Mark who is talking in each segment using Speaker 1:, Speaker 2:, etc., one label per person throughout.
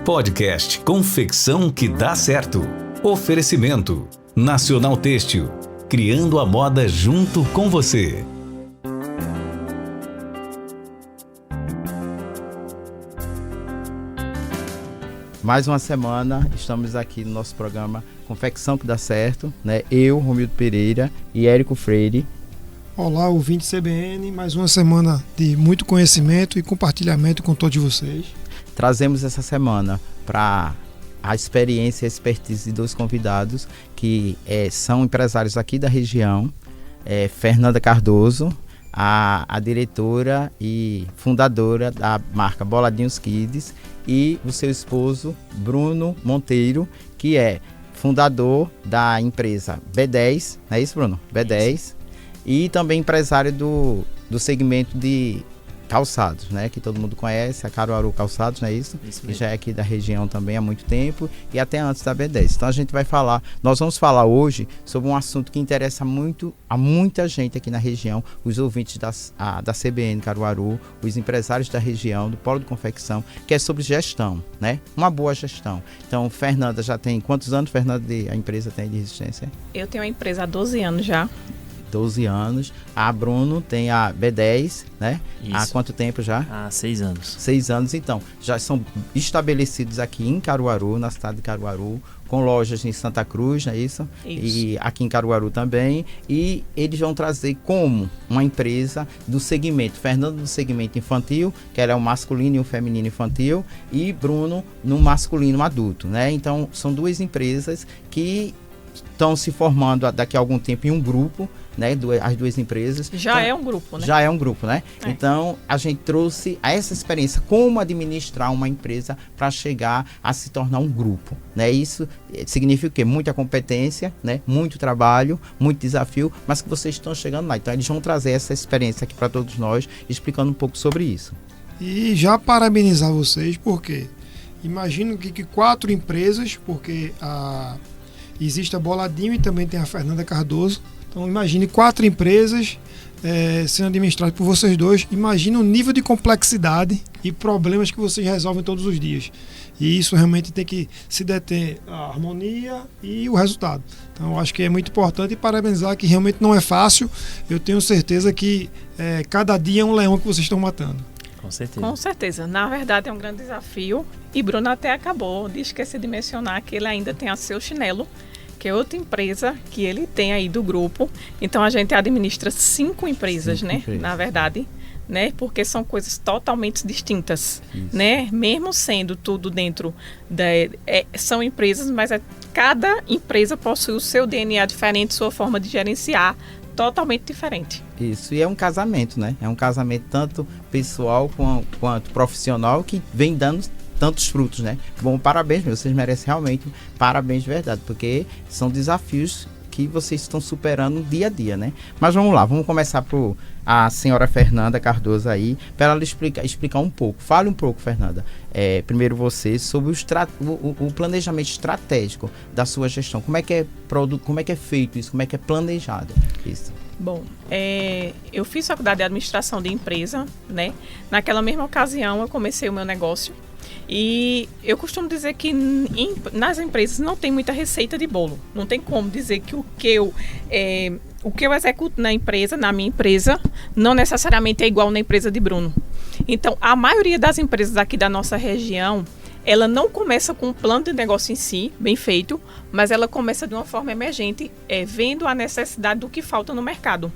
Speaker 1: Podcast Confecção que dá certo. Oferecimento Nacional Têxtil, criando a moda junto com você.
Speaker 2: Mais uma semana, estamos aqui no nosso programa Confecção que dá certo, né? Eu, Romildo Pereira e Érico Freire.
Speaker 3: Olá, ouvinte CBN, mais uma semana de muito conhecimento e compartilhamento com todos vocês.
Speaker 2: Trazemos essa semana para a experiência e a expertise de dois convidados que são empresários aqui da região. Fernanda Cardoso, a diretora e fundadora da marca Boladinhos Kids, e o seu esposo Bruno Monteiro, que é fundador da empresa B10, não é isso, Bruno? B10, isso. E também empresário do segmento de calçados, né? Que todo mundo conhece, a Caruaru Calçados, não é isso? Isso mesmo. Que já é aqui da região também há muito tempo e até antes da B10. Então nós vamos falar hoje sobre um assunto que interessa muito a muita gente aqui na região, os ouvintes da CBN Caruaru, os empresários da região, do Polo de Confecção, que é sobre gestão, né? Uma boa gestão. Então, Fernanda já tem quantos anos, Fernanda, a empresa tem de existência?
Speaker 4: Eu tenho a empresa há 12 anos já.
Speaker 2: 12 anos. A Bruno tem a B10, né?
Speaker 5: Isso.
Speaker 2: Há quanto tempo já?
Speaker 5: Há 6 anos.
Speaker 2: 6 anos, então. Já são estabelecidos aqui em Caruaru, na cidade de Caruaru, com lojas em Santa Cruz, não é isso?
Speaker 4: Isso.
Speaker 2: E aqui em Caruaru também. E eles vão trazer como uma empresa do segmento, Fernando do segmento infantil, que ela é o masculino e o feminino infantil, e Bruno no masculino adulto, né? Então, são duas empresas que estão se formando daqui a algum tempo em um grupo, né? As duas empresas.
Speaker 4: Já é um grupo, né?
Speaker 2: Já é um grupo, né?
Speaker 4: É.
Speaker 2: Então, a gente trouxe essa experiência, como administrar uma empresa para chegar a se tornar um grupo, né? Isso significa o quê? Muita competência, né? Muito trabalho, muito desafio, mas que vocês estão chegando lá. Então, eles vão trazer essa experiência aqui para todos nós, explicando um pouco sobre isso.
Speaker 3: E já parabenizar vocês, porque imagino que 4 empresas, porque existe a Boladinho e também tem a Fernanda Cardoso. Então imagine 4 empresas sendo administradas por vocês dois. Imagine o nível de complexidade e problemas que vocês resolvem todos os dias. E isso realmente tem que se deter a harmonia e o resultado. Então eu acho que é muito importante, e parabenizar que realmente não é fácil. Eu tenho certeza que cada dia é um leão que vocês estão matando.
Speaker 5: Com certeza.
Speaker 4: Com certeza. Na verdade é um grande desafio. E Bruno até acabou de esquecer de mencionar que ele ainda tem a Seu Chinelo, que é outra empresa que ele tem aí do grupo. Então a gente administra 5 empresas, né? Na verdade, né? Porque são coisas totalmente distintas, né? Mesmo sendo tudo dentro são empresas, mas cada empresa possui o seu DNA diferente, sua forma de gerenciar totalmente diferente.
Speaker 2: Isso, e é um casamento, né? É um casamento tanto pessoal quanto profissional, que vem dando tantos frutos, né? Bom, parabéns, vocês merecem realmente parabéns de verdade, porque são desafios que vocês estão superando dia a dia, né? Mas vamos lá, vamos começar por a senhora Fernanda Cardoso aí, para ela explicar um pouco. Fale um pouco, Fernanda, primeiro você, sobre o planejamento estratégico da sua gestão. Como é que é feito isso? Como é que é planejado isso?
Speaker 4: Bom, eu fiz faculdade de administração de empresa, né? Naquela mesma ocasião eu comecei o meu negócio. E eu costumo dizer que nas empresas não tem muita receita de bolo. Não tem como dizer que o que eu executo na minha empresa, não necessariamente é igual na empresa de Bruno. Então, a maioria das empresas aqui da nossa região, ela não começa com um plano de negócio em si, bem feito, mas ela começa de uma forma emergente, vendo a necessidade do que falta no mercado.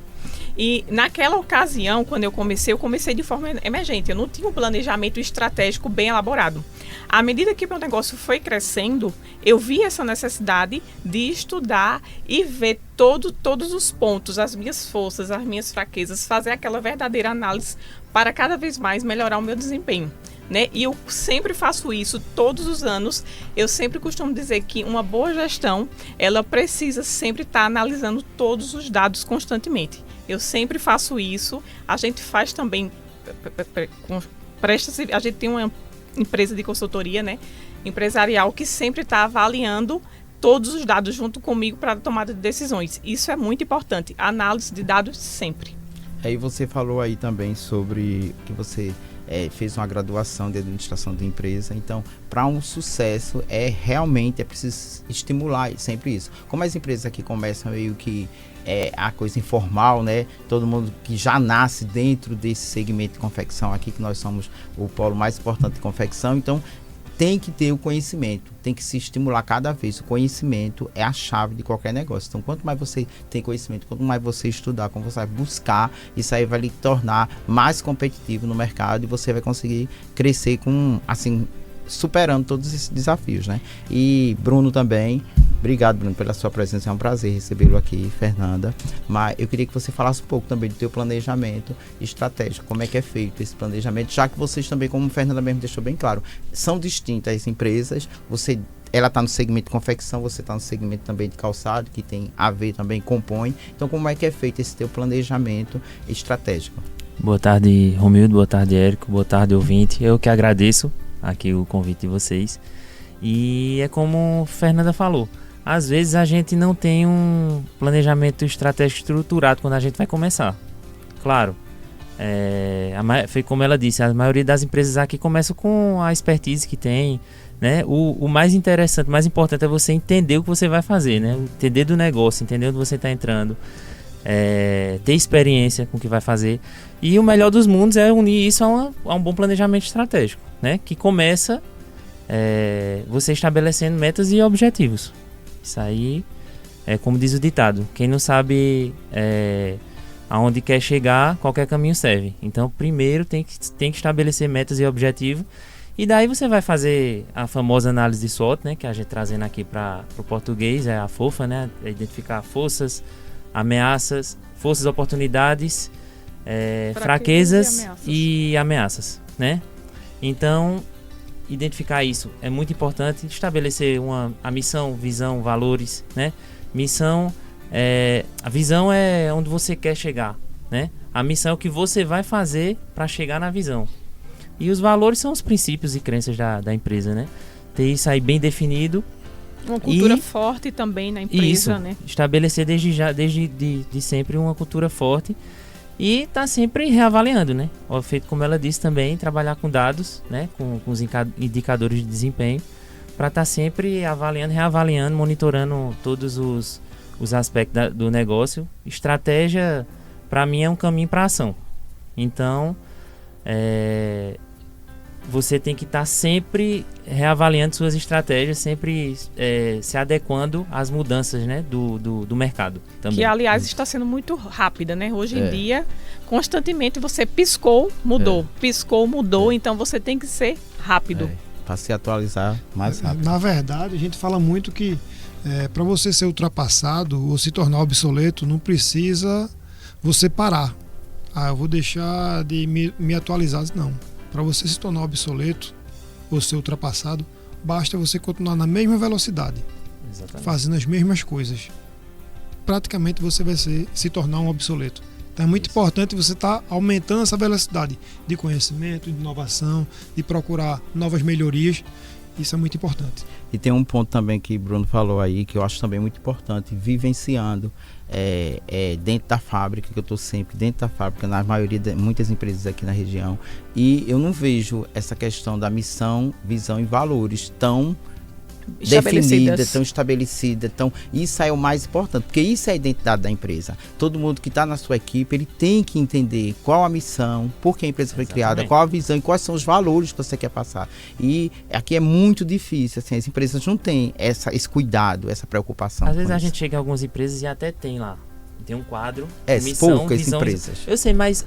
Speaker 4: E naquela ocasião, quando eu comecei de forma emergente. Eu não tinha um planejamento estratégico bem elaborado. À medida que meu negócio foi crescendo, eu vi essa necessidade de estudar e ver todos os pontos, as minhas forças, as minhas fraquezas, fazer aquela verdadeira análise para cada vez mais melhorar o meu desempenho, né? E eu sempre faço isso todos os anos. Eu sempre costumo dizer que uma boa gestão, ela precisa sempre estar analisando todos os dados constantemente. Eu sempre faço isso. A gente faz também, a gente tem uma empresa de consultoria, né, empresarial, que sempre está avaliando todos os dados junto comigo para a tomada de decisões. Isso é muito importante, análise de dados sempre.
Speaker 2: Aí você falou aí também sobre que você fez uma graduação de administração de empresa. Então, para um sucesso, realmente é preciso estimular sempre isso. Como as empresas aqui começam meio que a coisa informal, né? Todo mundo que já nasce dentro desse segmento de confecção aqui, que nós somos o polo mais importante de confecção, então tem que ter o conhecimento, tem que se estimular cada vez. O conhecimento é a chave de qualquer negócio. Então, quanto mais você tem conhecimento, quanto mais você estudar, quanto você vai buscar, isso aí vai lhe tornar mais competitivo no mercado e você vai conseguir crescer superando todos esses desafios, né? E Bruno também, obrigado, Bruno, pela sua presença, é um prazer recebê-lo aqui, Fernanda, mas eu queria que você falasse um pouco também do teu planejamento estratégico, como é que é feito esse planejamento, já que vocês também, como a Fernanda mesmo deixou bem claro, são distintas as empresas, ela está no segmento de confecção, você está no segmento também de calçado, que tem a ver também, compõe, então como é que é feito esse teu planejamento estratégico?
Speaker 5: Boa tarde, Romildo, boa tarde, Érico, boa tarde, ouvinte, eu que agradeço aqui o convite de vocês. E é como a Fernanda falou, às vezes a gente não tem um planejamento estratégico estruturado quando a gente vai começar. Claro, foi como ela disse, a maioria das empresas aqui começam com a expertise que tem, né? O mais interessante, o mais importante é você entender o que você vai fazer, né? Entender do negócio, entender onde você está entrando, ter experiência com o que vai fazer. E o melhor dos mundos é unir isso a um bom planejamento estratégico, né? Que começa você estabelecendo metas e objetivos. Isso aí é como diz o ditado, quem não sabe aonde quer chegar, qualquer caminho serve. Então primeiro tem que estabelecer metas e objetivos, e daí você vai fazer a famosa análise de SWOT, né? Que a gente trazendo aqui para o português, é a FOFA, né? É identificar forças, ameaças, forças, oportunidades, fraquezas e ameaças, né? Então, identificar isso é muito importante, estabelecer a missão, visão, valores, né? Missão, a visão é onde você quer chegar, né? A missão é o que você vai fazer para chegar na visão. E os valores são os princípios e crenças da empresa, né? Ter isso aí bem definido.
Speaker 4: Uma cultura forte também na empresa,
Speaker 5: isso,
Speaker 4: né?
Speaker 5: Estabelecer desde sempre uma cultura forte e tá sempre reavaliando, né? Feito como ela disse também, trabalhar com dados, né? Com os indicadores de desempenho, para estar sempre avaliando, reavaliando, monitorando todos os aspectos do negócio. Estratégia, para mim, é um caminho para ação. Então, você tem que estar sempre reavaliando suas estratégias, sempre se adequando às mudanças, né, do mercado também.
Speaker 4: Que, aliás, está sendo muito rápida, né? Hoje em dia, constantemente você piscou, mudou. Piscou, mudou. Então você tem que ser rápido.
Speaker 2: Para se atualizar mais rápido.
Speaker 3: Na verdade, a gente fala muito que para você ser ultrapassado ou se tornar obsoleto, não precisa você parar. Eu vou deixar de me atualizar. Não. Para você se tornar obsoleto ou ser ultrapassado, basta você continuar na mesma velocidade. Exatamente. Fazendo as mesmas coisas. Praticamente você vai se tornar um obsoleto. Então é muito importante você estar aumentando essa velocidade de conhecimento, de inovação, de procurar novas melhorias. Isso é muito importante.
Speaker 2: E tem um ponto também que o Bruno falou aí, que eu acho também muito importante, vivenciando dentro da fábrica, que eu estou sempre dentro da fábrica, na maioria de muitas empresas aqui na região, e eu não vejo essa questão da missão, visão e valores tão definida, tão estabelecida, isso é o mais importante, porque isso é a identidade da empresa. Todo mundo que está na sua equipe, ele tem que entender qual a missão, por que a empresa foi criada, qual a visão e quais são os valores que você quer passar. E aqui é muito difícil, assim, as empresas não têm esse cuidado, essa preocupação.
Speaker 5: Às vezes a gente chega em algumas empresas e até tem lá, tem um quadro, missão,
Speaker 2: poucas
Speaker 5: visão,
Speaker 2: empresas.
Speaker 5: Eu sei, mas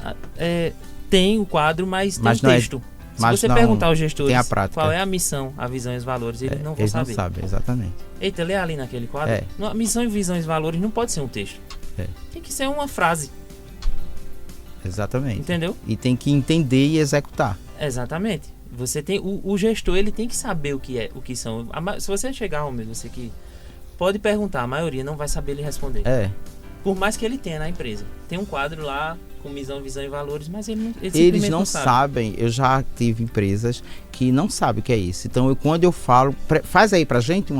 Speaker 5: tem o quadro, mas tem um texto. Se você perguntar aos gestores qual é a missão, a visão e os valores, eles não vão saber.
Speaker 2: Eles não sabem, exatamente.
Speaker 5: Eita, lê ali naquele quadro. A missão, visão e os valores não pode ser um texto. Tem que ser uma frase.
Speaker 2: Exatamente.
Speaker 5: Entendeu?
Speaker 2: E tem que entender e executar.
Speaker 5: Exatamente. Você tem o gestor, ele tem que saber o que são. Se você chegar, Romero, você que pode perguntar, a maioria não vai saber lhe responder. Por mais que ele tenha na empresa. Tem um quadro lá com missão, visão e valores, mas eles não
Speaker 2: sabem. Eu já tive empresas que não sabe o que é isso. Então, quando eu falo, faz aí pra gente,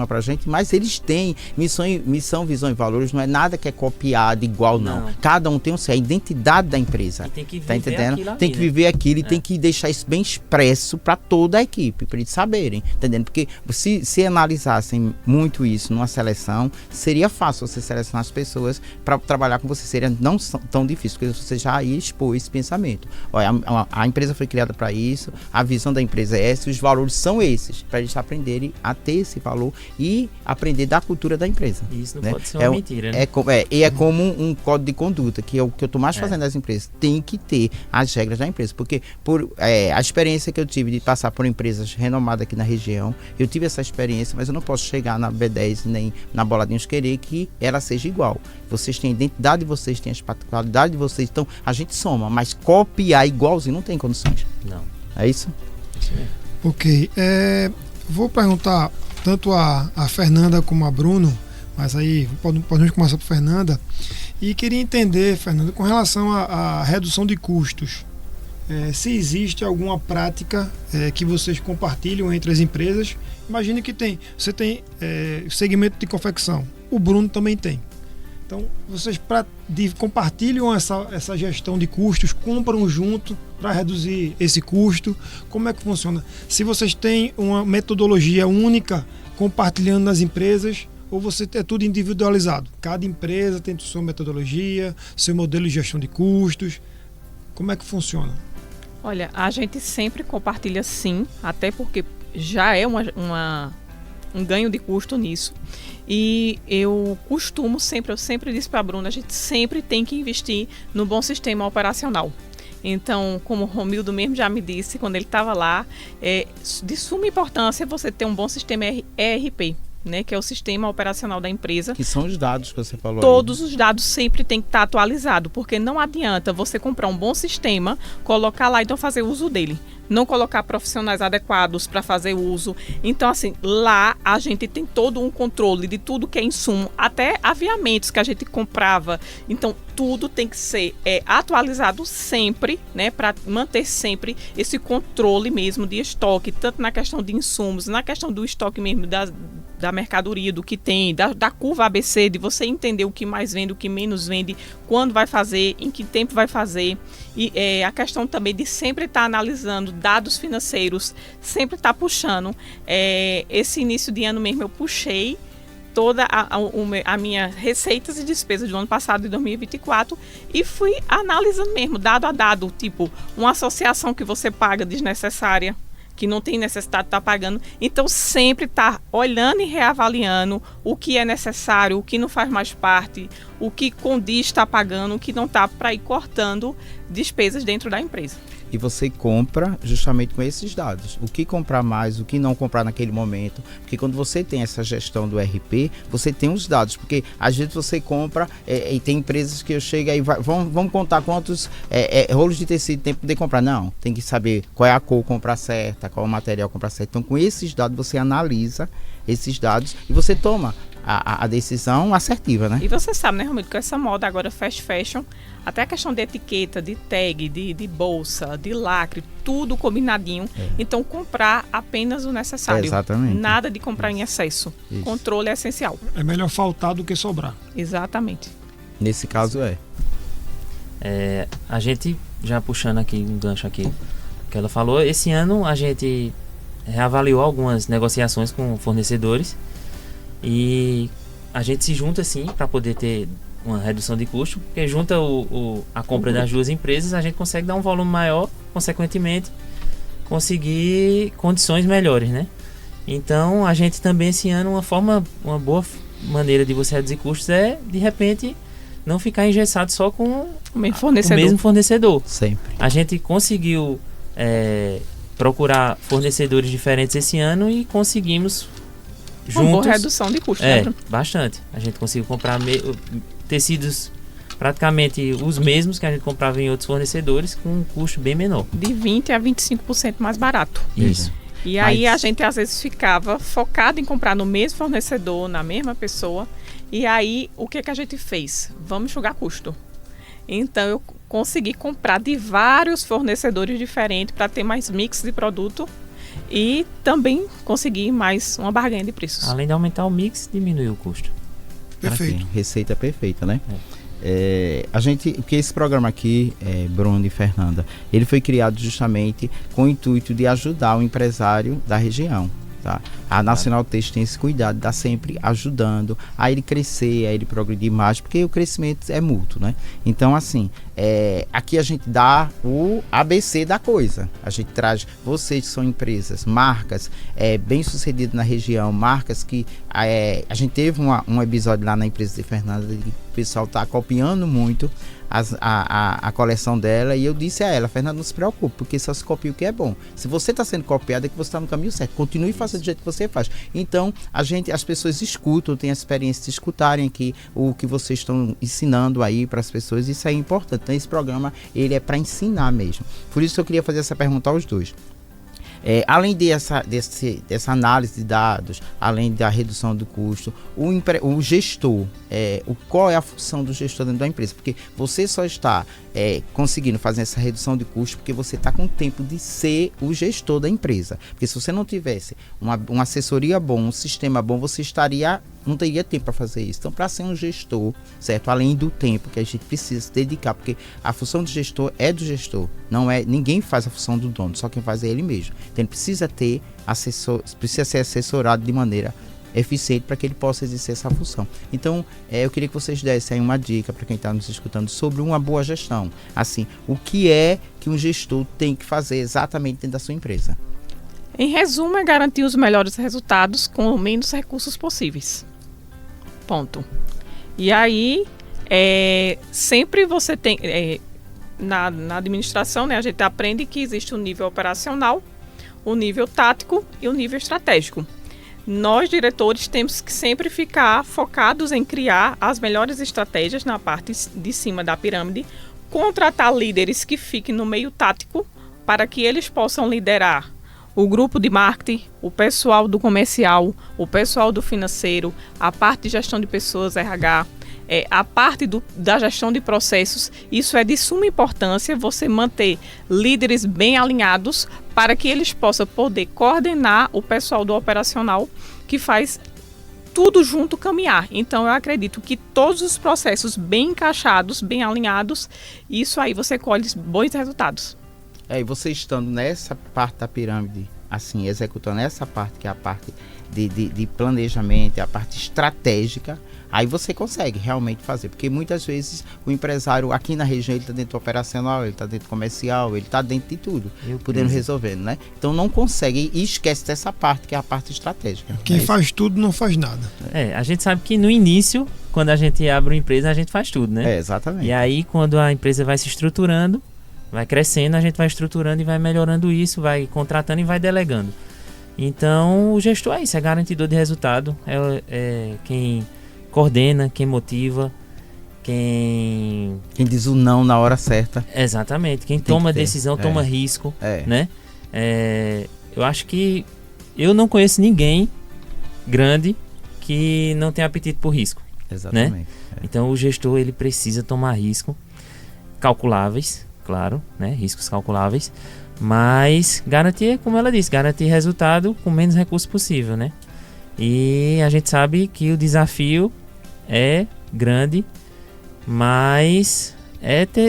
Speaker 2: mas eles têm missão, visão e valores, não é nada que é copiado igual, não. Cada um tem a identidade da empresa.
Speaker 5: E tem que viver
Speaker 2: tá entendendo?
Speaker 5: aquilo.
Speaker 2: Tem que viver aquilo e tem que deixar isso bem expresso para toda a equipe, para eles saberem, entendendo? Porque se analisassem muito isso numa seleção, seria fácil você selecionar as pessoas para trabalhar com você, seria não tão difícil, porque você já ia expor esse pensamento. Olha, a empresa foi criada para isso, a visão da empresa é essa, os valores são esses, para eles aprenderem a ter esse valor e aprender da cultura da empresa.
Speaker 5: Isso não
Speaker 2: né?
Speaker 5: pode ser uma mentira, né?
Speaker 2: É como um código de conduta, que é o que eu estou mais fazendo das empresas. Tem que ter as regras da empresa, porque a experiência que eu tive de passar por empresas renomadas aqui na região, eu tive essa experiência, mas eu não posso chegar na B10 nem na Boladinhos querer que ela seja igual. Vocês têm a identidade de vocês, têm as particularidades de vocês, então a gente soma, mas copiar igualzinho não tem condições.
Speaker 5: Não.
Speaker 2: É isso?
Speaker 5: Isso mesmo.
Speaker 3: Ok. Vou perguntar tanto a Fernanda como a Bruno, mas aí podemos começar por Fernanda. E queria entender, Fernanda, com relação à redução de custos, se existe alguma prática que vocês compartilham entre as empresas. Imagine que você tem segmento de confecção, o Bruno também tem. Então, vocês compartilham essa gestão de custos, compram junto para reduzir esse custo. Como é que funciona? Se vocês têm uma metodologia única compartilhando nas empresas, ou você é tudo individualizado? Cada empresa tem sua metodologia, seu modelo de gestão de custos. Como é que funciona?
Speaker 4: Olha, a gente sempre compartilha sim, até porque já é um ganho de custo nisso. E eu sempre disse para a Bruna, a gente sempre tem que investir no bom sistema operacional. Então, como o Romildo mesmo já me disse, quando ele estava lá, de suma importância você ter um bom sistema ERP, né, que é o sistema operacional da empresa.
Speaker 2: Que são os dados que você falou.
Speaker 4: Todos os dados sempre tem que estar atualizados, porque não adianta você comprar um bom sistema, colocar lá e então fazer uso dele. Não colocar profissionais adequados para fazer uso. Então, assim, lá a gente tem todo um controle de tudo que é insumo, até aviamentos que a gente comprava. Então, tudo tem que ser atualizado sempre, né, para manter sempre esse controle mesmo de estoque, tanto na questão de insumos, na questão do estoque mesmo da mercadoria, do que tem, da curva ABC, de você entender o que mais vende, o que menos vende, quando vai fazer, em que tempo vai fazer. E a questão também de sempre estar analisando dados financeiros, sempre estar puxando. Esse início de ano mesmo eu puxei toda a minha receitas e despesas do ano passado, de 2024, e fui analisando mesmo, dado a dado, tipo, uma associação que você paga desnecessária, que não tem necessidade de estar pagando. Então, sempre estar olhando e reavaliando o que é necessário, o que não faz mais parte, o que condiz estar pagando, o que não está, para ir cortando despesas dentro da empresa.
Speaker 2: E você compra justamente com esses dados. O que comprar mais, o que não comprar naquele momento. Porque quando você tem essa gestão do RP, você tem os dados. Porque às vezes você compra e tem empresas que eu chego aí, vamos contar quantos rolos de tecido tem para poder comprar. Não, tem que saber qual é a cor comprar certa, qual é o material comprar certo. Então com esses dados você analisa esses dados e você toma a decisão assertiva, né?
Speaker 4: E você sabe, né, Romildo, com essa moda agora fast fashion, até a questão de etiqueta, de tag, de bolsa, de lacre, tudo combinadinho. Então, comprar apenas o necessário.
Speaker 2: Exatamente.
Speaker 4: Nada de comprar em excesso.
Speaker 2: Isso.
Speaker 4: Controle é essencial.
Speaker 3: É melhor faltar do que sobrar.
Speaker 4: Exatamente.
Speaker 2: Nesse caso
Speaker 5: a gente, já puxando aqui um gancho aqui, que ela falou, esse ano a gente reavaliou algumas negociações com fornecedores e a gente se junta assim para poder ter uma redução de custo, porque junta a compra das duas empresas, a gente consegue dar um volume maior, consequentemente conseguir condições melhores, né? Então a gente também esse ano, uma boa maneira de você reduzir custos é, de repente, não ficar engessado só com
Speaker 4: o mesmo fornecedor.
Speaker 2: Sempre.
Speaker 5: A gente conseguiu procurar fornecedores diferentes esse ano e conseguimos juntos...
Speaker 4: Uma boa redução de custos.
Speaker 5: Bastante. A gente conseguiu comprar tecidos praticamente os mesmos que a gente comprava em outros fornecedores com um custo bem menor.
Speaker 4: De 20% a 25% mais barato.
Speaker 5: Isso.
Speaker 4: E aí a gente às vezes ficava focado em comprar no mesmo fornecedor, na mesma pessoa. E aí o que a gente fez? Vamos enxugar custo. Então eu consegui comprar de vários fornecedores diferentes para ter mais mix de produto e também conseguir mais uma barganha de preços.
Speaker 5: Além de aumentar o mix, diminuir o custo.
Speaker 3: Perfeito.
Speaker 2: Assim, receita perfeita, né? A gente, porque esse programa aqui, Bruno e Fernanda, ele foi criado justamente com o intuito de ajudar o empresário da região. Tá? A Nacional Têxtil tem esse cuidado de estar sempre ajudando a ele crescer, a ele progredir mais, porque o crescimento é mútuo, né? Então, assim, aqui a gente dá o ABC da coisa. A gente traz, vocês que são empresas, marcas bem sucedidas na região, marcas que a gente teve um episódio lá na empresa de Fernanda, que o pessoal está copiando muito a coleção dela, e eu disse a ela: Fernanda, não se preocupe, porque só se copia o que é bom. Se você está sendo copiado, é que você está no caminho certo. Continue fazendo do jeito que você faz. Então, as pessoas escutam, têm a experiência de escutarem aqui o que vocês estão ensinando aí para as pessoas. Isso é importante. Então, esse programa, ele é para ensinar mesmo. Por isso eu queria fazer essa pergunta aos dois. Além dessa análise de dados, além da redução do custo, o gestor, qual é a função do gestor dentro da empresa? Porque você só está conseguindo fazer essa redução de custo porque você está com o tempo de ser o gestor da empresa. Porque se você não tivesse uma assessoria bom, um sistema bom, você não teria tempo para fazer isso. Então, para ser um gestor, certo? Além do tempo que a gente precisa se dedicar, porque a função do gestor é do gestor, ninguém faz a função do dono, só quem faz é ele mesmo. Então, ele precisa ser assessorado de maneira eficiente para que ele possa exercer essa função. Então, eu queria que vocês dessem aí uma dica para quem está nos escutando sobre uma boa gestão. Assim, o que é que um gestor tem que fazer exatamente dentro da sua empresa?
Speaker 4: Em resumo, é garantir os melhores resultados com menos recursos possíveis. Ponto. E aí, sempre você tem... na administração, né, a gente aprende que existe o nível operacional, o nível tático e o nível estratégico. Nós, diretores, temos que sempre ficar focados em criar as melhores estratégias na parte de cima da pirâmide, contratar líderes que fiquem no meio tático para que eles possam liderar o grupo de marketing, o pessoal do comercial, o pessoal do financeiro, a parte de gestão de pessoas, RH, a parte da gestão de processos. Isso é de suma importância, você manter líderes bem alinhados para que eles possam poder coordenar o pessoal do operacional que faz tudo junto caminhar. Então, eu acredito que todos os processos bem encaixados, bem alinhados, isso aí você colhe bons resultados.
Speaker 2: E você estando nessa parte da pirâmide, assim, executando essa parte, que é a parte de planejamento, é a parte estratégica, aí você consegue realmente fazer, porque muitas vezes o empresário aqui na região, ele está dentro do operacional, ele está dentro do comercial, ele está dentro de tudo, podendo resolver, né? Então não consegue e esquece dessa parte, que é a parte estratégica.
Speaker 3: Quem faz tudo não faz nada.
Speaker 5: A gente sabe que no início, quando a gente abre uma empresa, a gente faz tudo, né?
Speaker 2: Exatamente.
Speaker 5: E aí, quando a empresa vai se estruturando, vai crescendo, a gente vai estruturando e vai melhorando isso, vai contratando e vai delegando. Então, o gestor é isso, é garantidor de resultado, é quem coordena, quem motiva, quem
Speaker 2: diz o não na hora certa.
Speaker 5: Exatamente, quem toma decisão, toma risco, né? Eu acho que eu não conheço ninguém grande que não tem apetite por risco.
Speaker 2: Exatamente.
Speaker 5: Né? Então, o gestor, ele precisa tomar risco calculáveis, claro, né? Riscos calculáveis, mas garantir, como ela disse, garantir resultado com menos recurso possível, né? E a gente sabe que o desafio é grande, mas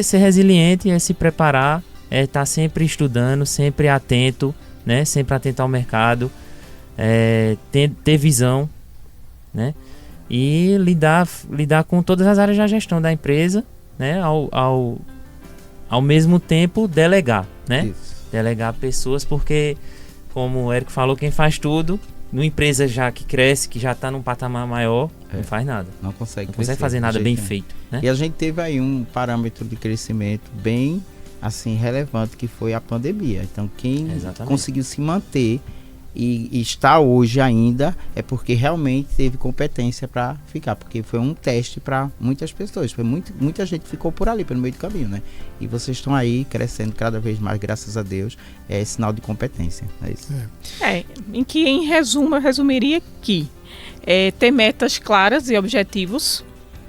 Speaker 5: ser resiliente, é se preparar, é estar sempre estudando, sempre atento, né? Sempre atento ao mercado, ter visão, né? E lidar com todas as áreas da gestão da empresa, né? Ao mesmo tempo delegar, né? Isso. Delegar pessoas, porque, como o Érico falou, quem faz tudo, numa empresa já que cresce, que já está num patamar maior, não faz nada.
Speaker 2: Não consegue
Speaker 5: fazer nada bem feito, né?
Speaker 2: E a gente teve aí um parâmetro de crescimento bem, assim, relevante, que foi a pandemia. Então, quem conseguiu se manter e está hoje ainda é porque realmente teve competência para ficar, porque foi um teste para muitas pessoas, muita gente ficou por ali, pelo meio do caminho, né? E vocês estão aí crescendo cada vez mais, graças a Deus, é sinal de competência, é isso.
Speaker 4: Em resumo, eu resumiria que ter metas claras e objetivos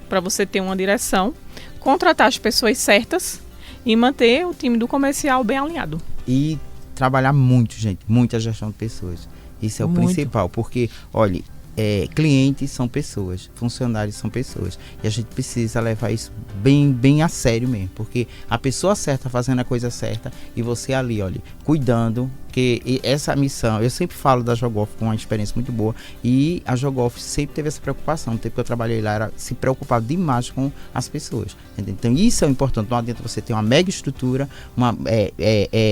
Speaker 4: para você ter uma direção, contratar as pessoas certas e manter o time do comercial bem alinhado.
Speaker 2: E trabalhar muito, gente, muita gestão de pessoas. Isso é o principal, porque, olha, clientes são pessoas, funcionários são pessoas, e a gente precisa levar isso bem a sério mesmo, porque a pessoa certa fazendo a coisa certa e você ali, olha, cuidando, que essa missão, eu sempre falo da Jogolf com uma experiência muito boa, e a Jogolf sempre teve essa preocupação. No tempo que eu trabalhei lá, era se preocupar demais com as pessoas, entendeu? Então isso é importante. Não adianta você ter uma mega estrutura,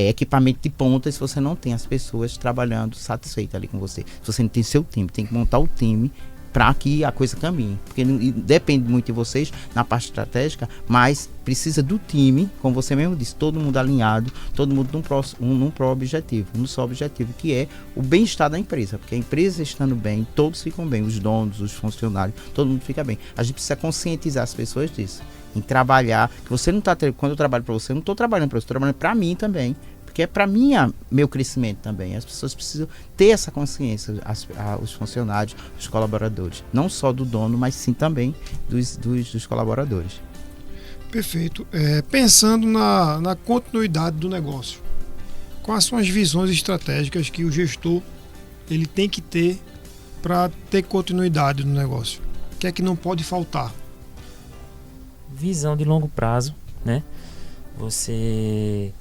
Speaker 2: equipamento de ponta, se você não tem as pessoas trabalhando satisfeitas ali com você, se você não tem seu time. Tem que montar o time para que a coisa caminhe, porque depende muito de vocês na parte estratégica, mas precisa do time, como você mesmo disse, todo mundo alinhado, todo mundo num só objetivo, que é o bem-estar da empresa, porque a empresa estando bem, todos ficam bem, os donos, os funcionários, todo mundo fica bem. A gente precisa conscientizar as pessoas disso, em trabalhar, que você não está, quando eu trabalho para você, eu não estou trabalhando para você, estou trabalhando para mim também, que é para meu crescimento também. As pessoas precisam ter essa consciência, os funcionários, os colaboradores, não só do dono, mas sim também dos colaboradores.
Speaker 3: Perfeito. Pensando na continuidade do negócio, quais são as visões estratégicas que o gestor ele tem que ter para ter continuidade no negócio? O que é que não pode faltar?
Speaker 5: Visão de longo prazo, né? Você...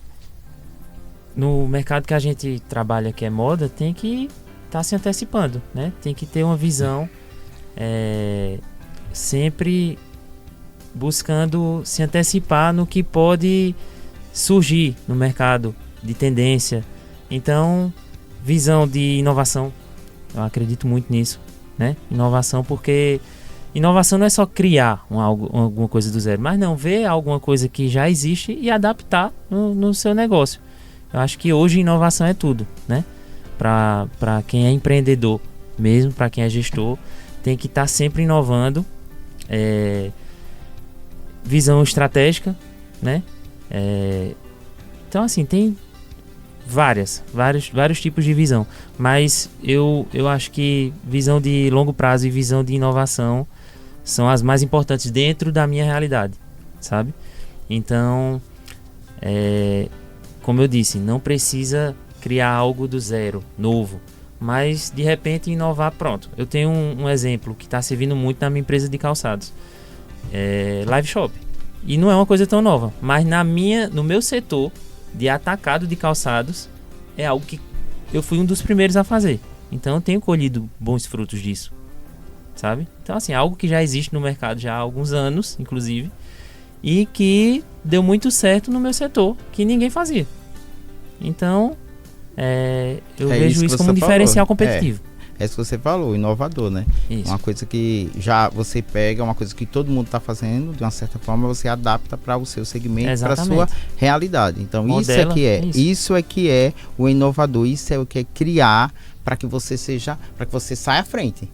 Speaker 5: No mercado que a gente trabalha, que é moda, tem que estar se antecipando, né? Tem que ter uma visão, sempre buscando se antecipar no que pode surgir no mercado de tendência. Então, visão de inovação, eu acredito muito nisso, né? Inovação, porque inovação não é só criar alguma coisa do zero, mas não, ver alguma coisa que já existe e adaptar no seu negócio. Eu acho que hoje inovação é tudo, né? Para quem é empreendedor mesmo, para quem é gestor, tem que estar sempre inovando. Visão estratégica, né? Então, assim, tem vários tipos de visão. Mas eu acho que visão de longo prazo e visão de inovação são as mais importantes dentro da minha realidade, sabe? Então, como eu disse, não precisa criar algo do zero, novo, mas de repente inovar. Pronto, eu tenho um exemplo que está servindo muito na minha empresa de calçados, Live Shop, e não é uma coisa tão nova, mas no meu setor de atacado de calçados é algo que eu fui um dos primeiros a fazer, então eu tenho colhido bons frutos disso, sabe? Então, assim, algo que já existe no mercado já há alguns anos, inclusive, e que deu muito certo no meu setor, que ninguém fazia. Então, eu vejo isso como um diferencial competitivo.
Speaker 2: É isso que você falou, inovador, né?
Speaker 5: Isso.
Speaker 2: Uma coisa que já você pega, uma coisa que todo mundo está fazendo, de uma certa forma você adapta para o seu segmento, para a sua realidade. Então,
Speaker 5: Modela,
Speaker 2: isso é que é o inovador, isso é o que é criar para que você saia à frente.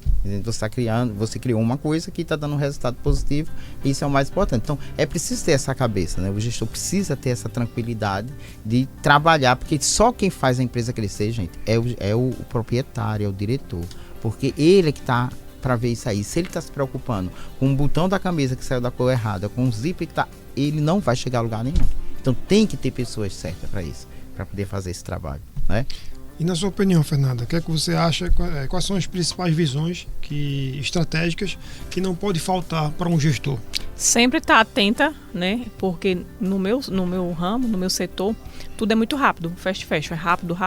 Speaker 2: Você criou uma coisa que está dando um resultado positivo, e isso é o mais importante. Então, é preciso ter essa cabeça, né? O gestor precisa ter essa tranquilidade de trabalhar, porque só quem faz a empresa crescer, gente, é o proprietário, é o diretor, porque ele é que está para ver isso aí. Se ele está se preocupando com o botão da camisa que saiu da cor errada, com o zíper que ele não vai chegar a lugar nenhum. Então, tem que ter pessoas certas para isso, para poder fazer esse trabalho, né?
Speaker 3: E na sua opinião, Fernanda, o que é que você acha, quais são as principais visões estratégicas que não pode faltar para um gestor?
Speaker 4: Sempre estar atenta, né? Porque no meu ramo, no meu setor, tudo é muito rápido, fecha, é rápido.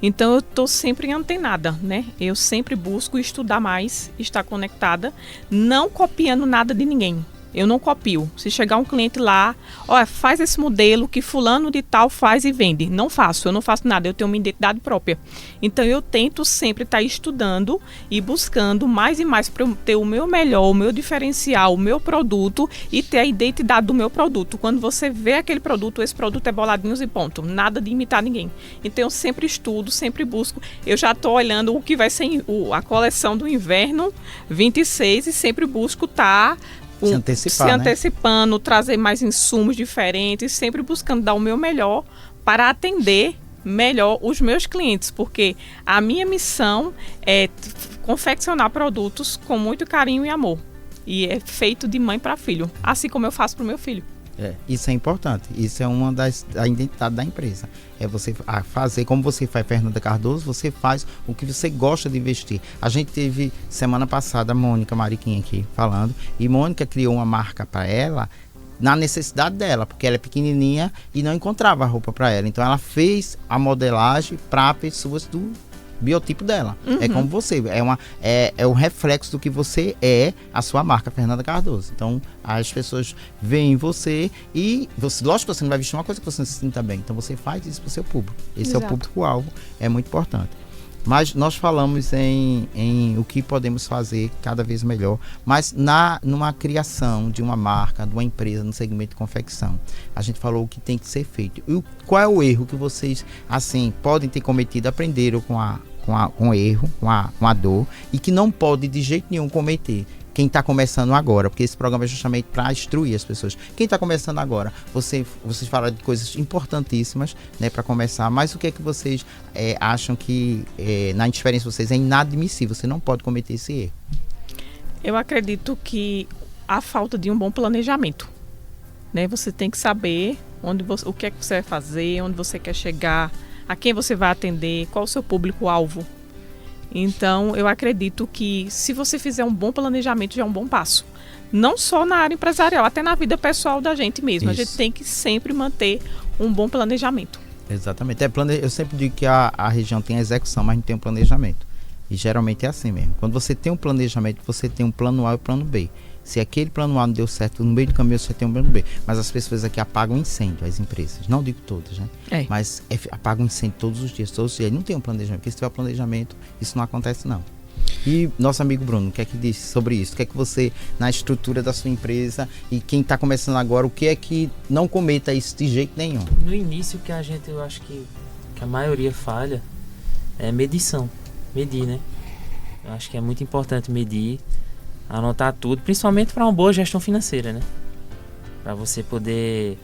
Speaker 4: Então eu estou sempre antenada, né? Eu sempre busco estudar mais, estar conectada, não copiando nada de ninguém. Eu não copio. Se chegar um cliente lá, olha, faz esse modelo que fulano de tal faz e vende. Eu não faço nada, eu tenho uma identidade própria. Então eu tento sempre estar estudando e buscando mais e mais para ter o meu melhor, o meu diferencial, o meu produto e ter a identidade do meu produto. Quando você vê aquele produto, esse produto é boladinhos e ponto. Nada de imitar ninguém. Então eu sempre estudo, sempre busco. Eu já estou olhando o que vai ser a coleção do inverno 26 e sempre busco estar se antecipando, trazer mais insumos diferentes, sempre buscando dar o meu melhor para atender melhor os meus clientes, porque a minha missão é confeccionar produtos com muito carinho e amor, e é feito de mãe para filho, assim como eu faço para o meu filho.
Speaker 2: Isso é importante. Isso é uma da identidade da empresa. É você fazer como você faz, Fernanda Cardoso, você faz o que você gosta de investir. A gente teve semana passada a Mônica Mariquinha aqui falando, e Mônica criou uma marca para ela na necessidade dela, porque ela é pequenininha e não encontrava roupa para ela. Então ela fez a modelagem para pessoas do biotipo dela. É como você, é o reflexo do que você é, a sua marca, Fernanda Cardoso. Então as pessoas veem você e você, lógico que você não vai vestir uma coisa que você não se sinta bem. Então você faz isso para o seu público. Esse
Speaker 4: Exato.
Speaker 2: é o público-alvo, é muito importante. Mas nós falamos em o que podemos fazer cada vez melhor, mas numa criação de uma marca, de uma empresa no segmento de confecção. A gente falou o que tem que ser feito. E qual é o erro que vocês, assim, podem ter cometido, aprenderam com o erro, com a dor, e que não pode de jeito nenhum cometer quem está começando agora, porque esse programa é justamente para instruir as pessoas. Quem está começando agora, vocês falaram de coisas importantíssimas, né, para começar, mas o que é que vocês acham que, na experiência de vocês, é inadmissível? Você não pode cometer esse erro.
Speaker 4: Eu acredito que a falta de um bom planejamento, né? Você tem que saber o que é que você vai fazer, onde você quer chegar, a quem você vai atender, qual o seu público-alvo. Então, eu acredito que se você fizer um bom planejamento, já é um bom passo. Não só na área empresarial, até na vida pessoal da gente mesmo.
Speaker 2: Isso.
Speaker 4: A gente tem que sempre manter um bom planejamento.
Speaker 2: Exatamente. Eu sempre digo que a região tem a execução, mas não tem um planejamento. E geralmente é assim mesmo. Quando você tem um planejamento, você tem um plano A e um plano B. Se aquele plano A não deu certo, no meio do caminho você tem um plano B. Mas as pessoas aqui apagam incêndio, as empresas. Não digo todas, né? Mas apagam incêndio todos os dias. Não tem um planejamento. Porque se tiver planejamento, isso não acontece, não. E nosso amigo Bruno, o que é que diz sobre isso? O que é que você, na estrutura da sua empresa, e quem está começando agora, o que é que não cometa isso de jeito nenhum?
Speaker 5: No início eu acho que a maioria falha é medição. Medir, né? Eu acho que é muito importante medir, anotar tudo, principalmente para uma boa gestão financeira, né? Para você poder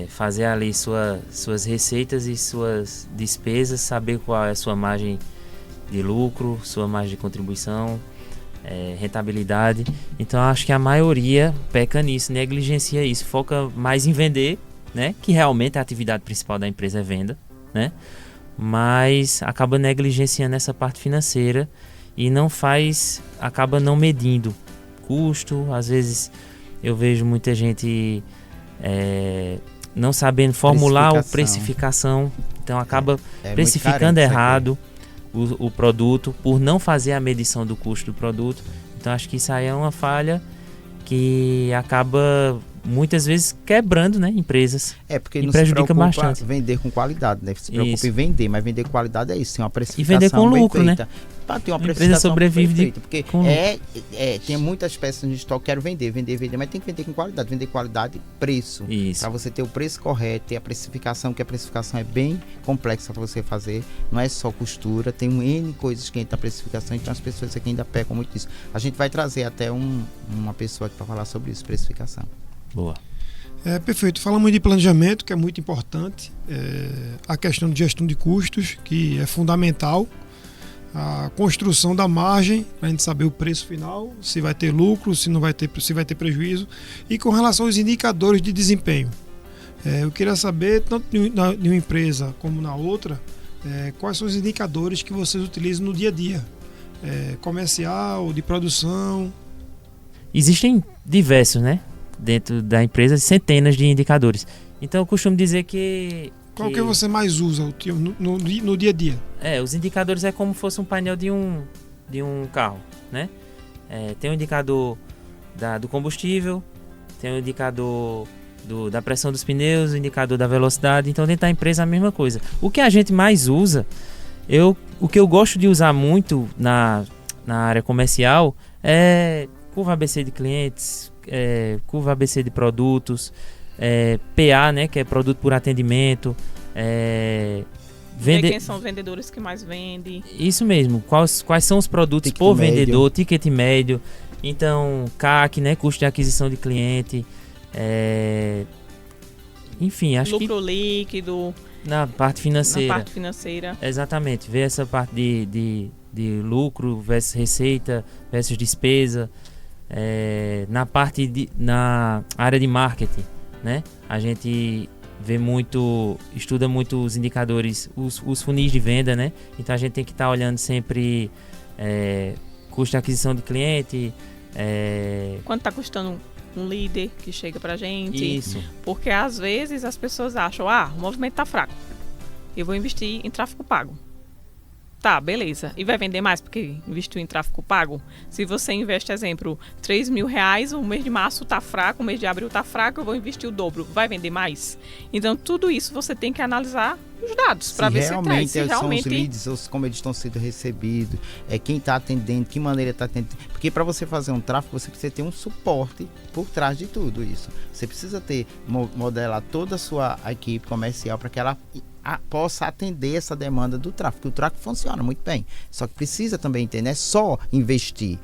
Speaker 5: fazer ali suas receitas e suas despesas, saber qual é a sua margem de lucro, sua margem de contribuição, rentabilidade. Então acho que a maioria peca nisso, negligencia isso, foca mais em vender, né? Que realmente a atividade principal da empresa é venda, né? Mas acaba negligenciando essa parte financeira e acaba não medindo custo. Às vezes eu vejo muita gente não sabendo formular a precificação, então acaba precificando errado o produto por não fazer a medição do custo do produto. Então acho que isso aí é uma falha que acaba muitas vezes quebrando, né, empresas.
Speaker 2: Porque
Speaker 5: e
Speaker 2: não
Speaker 5: prejudica
Speaker 2: se preocupa
Speaker 5: bastante.
Speaker 2: Vender com qualidade, né? Se preocupa em vender, mas vender com qualidade é isso, tem uma precificação
Speaker 5: e vender com
Speaker 2: bem
Speaker 5: lucro,
Speaker 2: feita.
Speaker 5: né?
Speaker 2: Para ter uma
Speaker 5: empresa
Speaker 2: precificação
Speaker 5: sobrevive
Speaker 2: bem feita, porque
Speaker 5: com
Speaker 2: tem muitas peças de estoque, quero vender, mas tem que vender com qualidade, vender qualidade e preço.
Speaker 5: Isso.
Speaker 2: Para você ter o preço correto, ter a precificação, que a precificação é bem complexa para você fazer, não é só costura, tem N coisas que entra na precificação, então as pessoas aqui ainda pecam muito disso. A gente vai trazer até uma pessoa aqui para falar sobre isso, precificação.
Speaker 5: Boa.
Speaker 3: Perfeito. Falamos de planejamento, que é muito importante. A questão de gestão de custos, que é fundamental. A construção da margem, para a gente saber o preço final, se vai ter lucro, se vai ter prejuízo. E com relação aos indicadores de desempenho. Eu queria saber, tanto em uma empresa como na outra, quais são os indicadores que vocês utilizam no dia a dia. Comercial, de produção.
Speaker 5: Existem diversos, né? Dentro da empresa, centenas de indicadores. Então eu costumo dizer que...
Speaker 3: Qual que você mais usa no dia a dia?
Speaker 5: Os indicadores é como se fosse um painel de um carro, né? Tem um indicador do combustível, tem um indicador da pressão dos pneus, o indicador da velocidade. Então dentro da empresa é a mesma coisa. O que a gente mais usa, o que eu gosto de usar muito na área comercial é curva ABC de clientes, curva ABC de produtos, PA, né, que é produto por atendimento,
Speaker 4: ver quem são os vendedores que mais vendem.
Speaker 5: Isso mesmo, quais são os produtos por vendedor, ticket médio, então CAC, né, custo de aquisição de cliente, enfim, acho
Speaker 4: lucro
Speaker 5: que
Speaker 4: líquido
Speaker 5: na parte financeira. Exatamente, ver essa parte de lucro versus receita versus despesa. Na área de marketing, né? A gente estuda muito os indicadores, os funis de venda, né? Então a gente tem que estar olhando sempre custo de aquisição de cliente.
Speaker 4: Quanto está custando um líder que chega pra gente?
Speaker 5: Isso.
Speaker 4: Porque às vezes as pessoas acham, o movimento tá fraco, eu vou investir em tráfego pago. Tá, beleza. E vai vender mais porque investiu em tráfego pago? Se você investe, exemplo, R$3.000, o mês de março tá fraco, o mês de abril tá fraco, eu vou investir o dobro. Vai vender mais? Então, tudo isso você tem que analisar os dados para ver se
Speaker 2: são os leads, como eles estão sendo recebidos, quem está atendendo, que maneira está atendendo. Porque para você fazer um tráfego, você precisa ter um suporte por trás de tudo isso. Você precisa modelar toda a sua equipe comercial para que ela possa atender essa demanda do tráfego. O tráfego funciona muito bem, só que precisa também entender, não é só investir.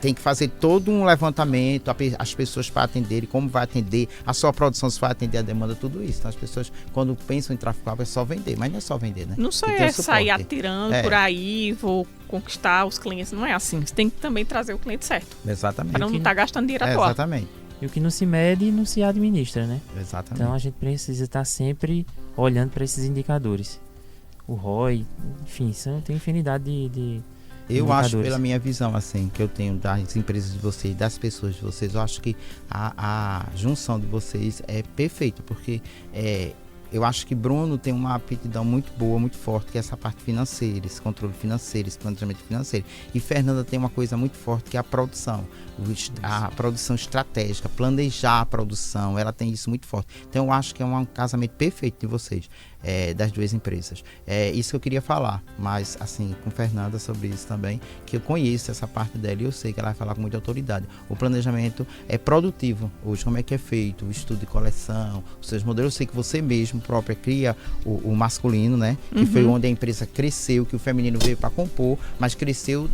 Speaker 2: Tem que fazer todo um levantamento, as pessoas para atenderem, como vai atender, a sua produção se vai atender a demanda, tudo isso. Então, as pessoas, quando pensam em tráfego pago, é só vender, mas não é só vender, né?
Speaker 4: Não só sair atirando por aí, vou conquistar os clientes, não é assim. Você tem que também trazer o cliente certo.
Speaker 2: Exatamente.
Speaker 4: Para não estar gastando dinheiro à toa.
Speaker 2: Exatamente.
Speaker 5: E o que não se mede, não se administra, né?
Speaker 2: Exatamente.
Speaker 5: Então a gente precisa estar sempre olhando para esses indicadores. O ROI, enfim, tem infinidade de
Speaker 2: eu acho, pela minha visão, assim, que eu tenho das empresas de vocês, das pessoas de vocês, eu acho que a junção de vocês é perfeita, porque eu acho que Bruno tem uma aptidão muito boa, muito forte, que é essa parte financeira, esse controle financeiro, esse planejamento financeiro. E Fernanda tem uma coisa muito forte, que é a produção. A produção estratégica, planejar a produção, ela tem isso muito forte. Então eu acho que é um casamento perfeito de vocês, das duas empresas. Isso que eu queria falar, mas assim, com Fernanda sobre isso também, que eu conheço essa parte dela e eu sei que ela vai falar com muita autoridade. O planejamento é produtivo hoje, como é que é feito, o estudo de coleção, os seus modelos. Eu sei que você mesmo própria cria o masculino, né? Que foi onde a empresa cresceu, que o feminino veio para compor, mas cresceu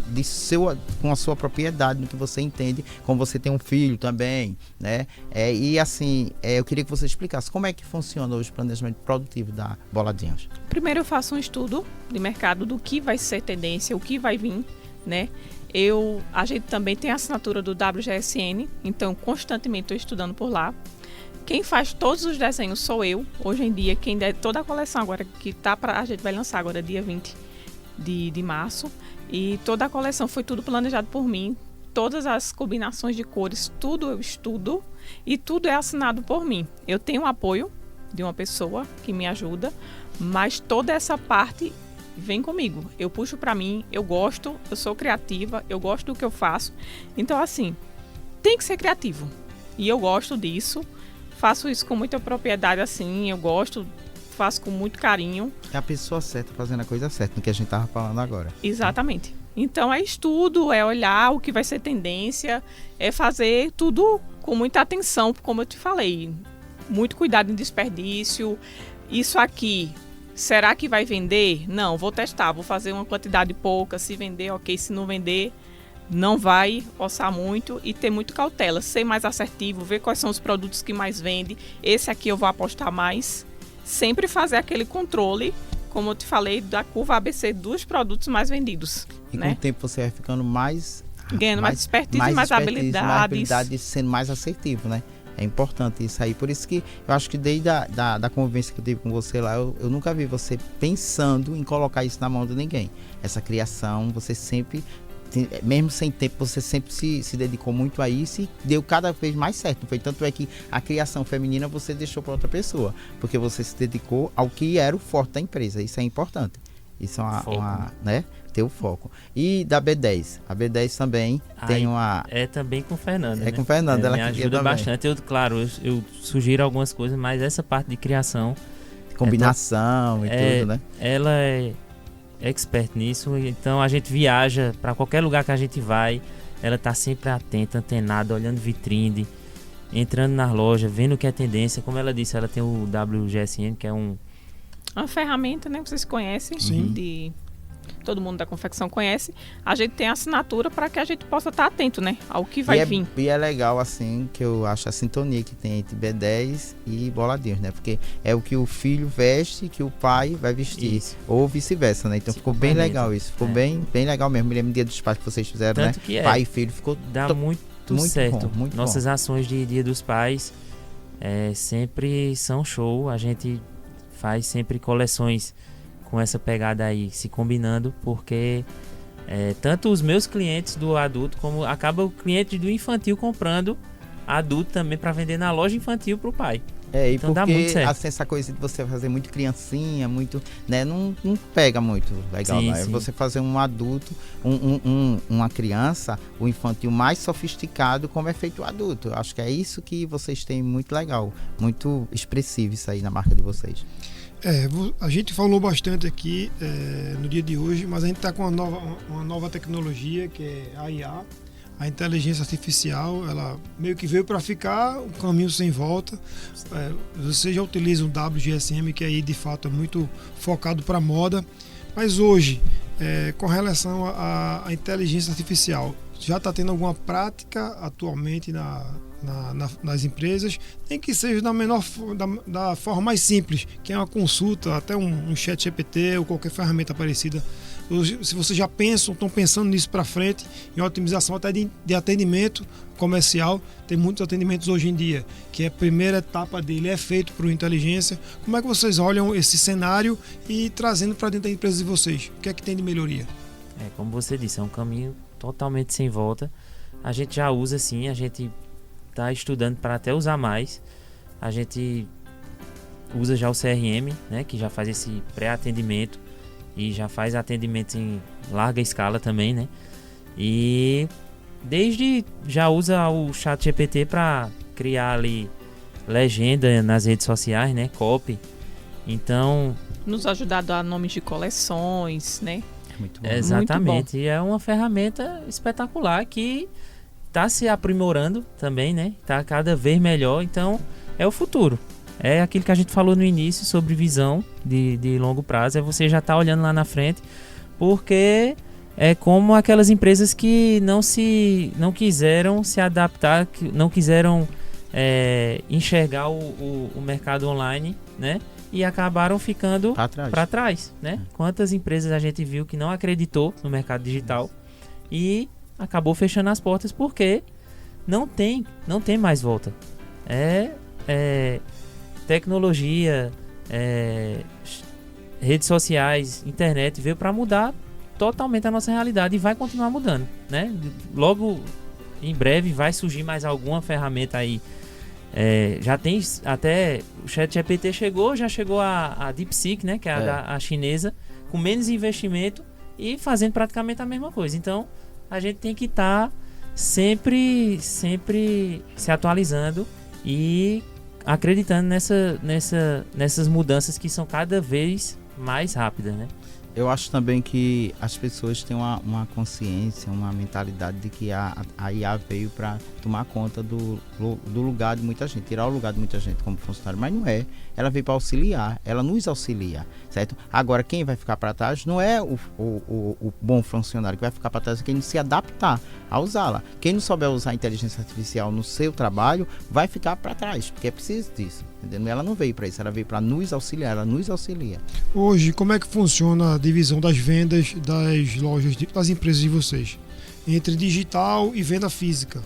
Speaker 2: com a sua propriedade, no que você entende, como você tem um filho também, né? E assim, eu queria que você explicasse como é que funciona hoje o planejamento produtivo da Boladinhas.
Speaker 4: Primeiro eu faço um estudo de mercado do que vai ser tendência, o que vai vir, né? A gente também tem a assinatura do WGSN, então constantemente estou estudando por lá. Quem faz todos os desenhos sou eu, hoje em dia. Toda a coleção agora que a gente vai lançar agora dia 20 de março. E toda a coleção foi tudo planejado por mim. Todas as combinações de cores, tudo eu estudo e tudo é assinado por mim. Eu tenho o apoio de uma pessoa que me ajuda, mas toda essa parte vem comigo. Eu puxo para mim, eu gosto, eu sou criativa, eu gosto do que eu faço. Então, assim, tem que ser criativo. E eu gosto disso. Faço isso com muita propriedade, assim, eu gosto, faço com muito carinho.
Speaker 2: É a pessoa certa fazendo a coisa certa, no que a gente estava falando agora.
Speaker 4: Exatamente. Então é estudo, é olhar o que vai ser tendência, é fazer tudo com muita atenção, como eu te falei. Muito cuidado em desperdício. Isso aqui, será que vai vender? Não, vou testar, vou fazer uma quantidade pouca, se vender, ok, se não vender, não vai orçar muito e ter muito cautela, ser mais assertivo, ver quais são os produtos que mais vendem, esse aqui eu vou apostar mais, sempre fazer aquele controle, como eu te falei, da curva ABC dos produtos mais vendidos.
Speaker 2: E com o tempo você vai ficando
Speaker 4: ganhando mais expertise, mais habilidades,
Speaker 2: sendo mais assertivo, né? É importante isso aí. Por isso que eu acho que desde da convivência que eu tive com você lá, eu nunca vi você pensando em colocar isso na mão de ninguém. Essa criação, você sempre, mesmo sem tempo, você sempre se dedicou muito a isso e deu cada vez mais certo. Foi tanto é que a criação feminina você deixou para outra pessoa, porque você se dedicou ao que era o forte da empresa. Isso é importante. Isso é né? Ter o foco. E da B10. A B10 também tem uma...
Speaker 5: É também com Fernanda,
Speaker 2: né? Com Fernanda. Ela
Speaker 5: me ajuda bastante. Eu sugiro algumas coisas, mas essa parte de criação...
Speaker 2: Combinação e tudo, né?
Speaker 5: Ela é expert nisso, então a gente viaja para qualquer lugar que a gente vai, ela tá sempre atenta, antenada, olhando vitrine, entrando na loja, vendo o que é tendência. Como ela disse, ela tem o WGSN, que é
Speaker 4: uma ferramenta, né, que vocês conhecem. Sim. Todo mundo da confecção conhece. A gente tem a assinatura para que a gente possa estar atento, né, ao que vai vir.
Speaker 2: E é legal, assim, que eu acho a sintonia que tem entre B10 e Boladinhos, né? Porque é o que o filho veste que o pai vai vestir. Isso. Ou vice-versa, né? Então ficou bem legal isso. Ficou bem legal mesmo. Me lembro do Dia dos Pais que vocês fizeram,
Speaker 5: tanto
Speaker 2: né?
Speaker 5: Que
Speaker 2: pai e filho ficou
Speaker 5: dá muito certo.
Speaker 2: Bom, muito
Speaker 5: Nossas
Speaker 2: bom.
Speaker 5: Ações de Dia dos Pais sempre são show. A gente faz sempre coleções com essa pegada aí, se combinando, porque tanto os meus clientes do adulto, como acaba o cliente do infantil comprando adulto também para vender na loja infantil pro pai.
Speaker 2: E
Speaker 5: Então
Speaker 2: porque
Speaker 5: dá muito certo.
Speaker 2: assim, essa coisa de você fazer muito criancinha, muito, né, não pega muito legal.
Speaker 5: Sim,
Speaker 2: Né?
Speaker 5: sim.
Speaker 2: Você fazer um adulto, uma criança, o infantil mais sofisticado como é feito o adulto. Eu acho que é isso que vocês têm muito legal, muito expressivo isso aí na marca de vocês.
Speaker 3: A gente falou bastante aqui no dia de hoje, mas a gente está com uma nova tecnologia que é a IA, a inteligência artificial. Ela meio que veio para ficar, um caminho sem volta. Você já utiliza o WGSM, que aí de fato é muito focado para moda, mas hoje, com relação à inteligência artificial, já está tendo alguma prática atualmente nas empresas, nem que seja da forma mais simples, que é uma consulta, até um chat GPT ou qualquer ferramenta parecida. Se vocês já estão pensando nisso para frente, em otimização até de atendimento comercial, tem muitos atendimentos hoje em dia, que a primeira etapa dele é feito por inteligência. Como é que vocês olham esse cenário e trazendo para dentro da empresa de vocês? O que é que tem de melhoria?
Speaker 5: Como você disse, é um caminho totalmente sem volta. A gente já usa sim, a gente está estudando para até usar mais. A gente usa já o CRM, né, que já faz esse pré-atendimento e já faz atendimento em larga escala também, né? E já usa o chat GPT para criar ali legenda nas redes sociais, né? Copy. Então,
Speaker 4: Nos ajudar a dar nomes de coleções, né?
Speaker 2: Muito bom.
Speaker 5: exatamente. E é uma ferramenta espetacular que está se aprimorando também, né? Está cada vez melhor. Então, é o futuro. É aquilo que a gente falou no início sobre visão de longo prazo. É você já estar olhando lá na frente, porque é como aquelas empresas que não quiseram se adaptar, que não quiseram enxergar o mercado online, né? E acabaram ficando para trás, né? Quantas empresas a gente viu que não acreditou no mercado digital e acabou fechando as portas porque não tem mais volta. Tecnologia, redes sociais, internet veio para mudar totalmente a nossa realidade e vai continuar mudando, né? Logo em breve vai surgir mais alguma ferramenta aí. Já tem até o ChatGPT já chegou a DeepSeek, né, que é a chinesa, com menos investimento e fazendo praticamente a mesma coisa. Então a gente tem que estar sempre se atualizando e acreditando nessas mudanças que são cada vez mais rápidas, né?
Speaker 2: Eu acho também que as pessoas têm uma consciência, uma mentalidade de que a IA veio para tomar conta do lugar de muita gente, tirar o lugar de muita gente como funcionário, mas não é. Ela veio para auxiliar, ela nos auxilia, certo? Agora, quem vai ficar para trás não é o bom funcionário, que vai ficar para trás é quem não se adaptar a usá-la. Quem não souber usar a inteligência artificial no seu trabalho vai ficar para trás, porque é preciso disso, entendeu? Ela não veio para isso, ela veio para nos auxiliar, ela nos auxilia.
Speaker 3: Hoje, como é que funciona a divisão das vendas das lojas, das empresas de vocês? Entre digital e venda física.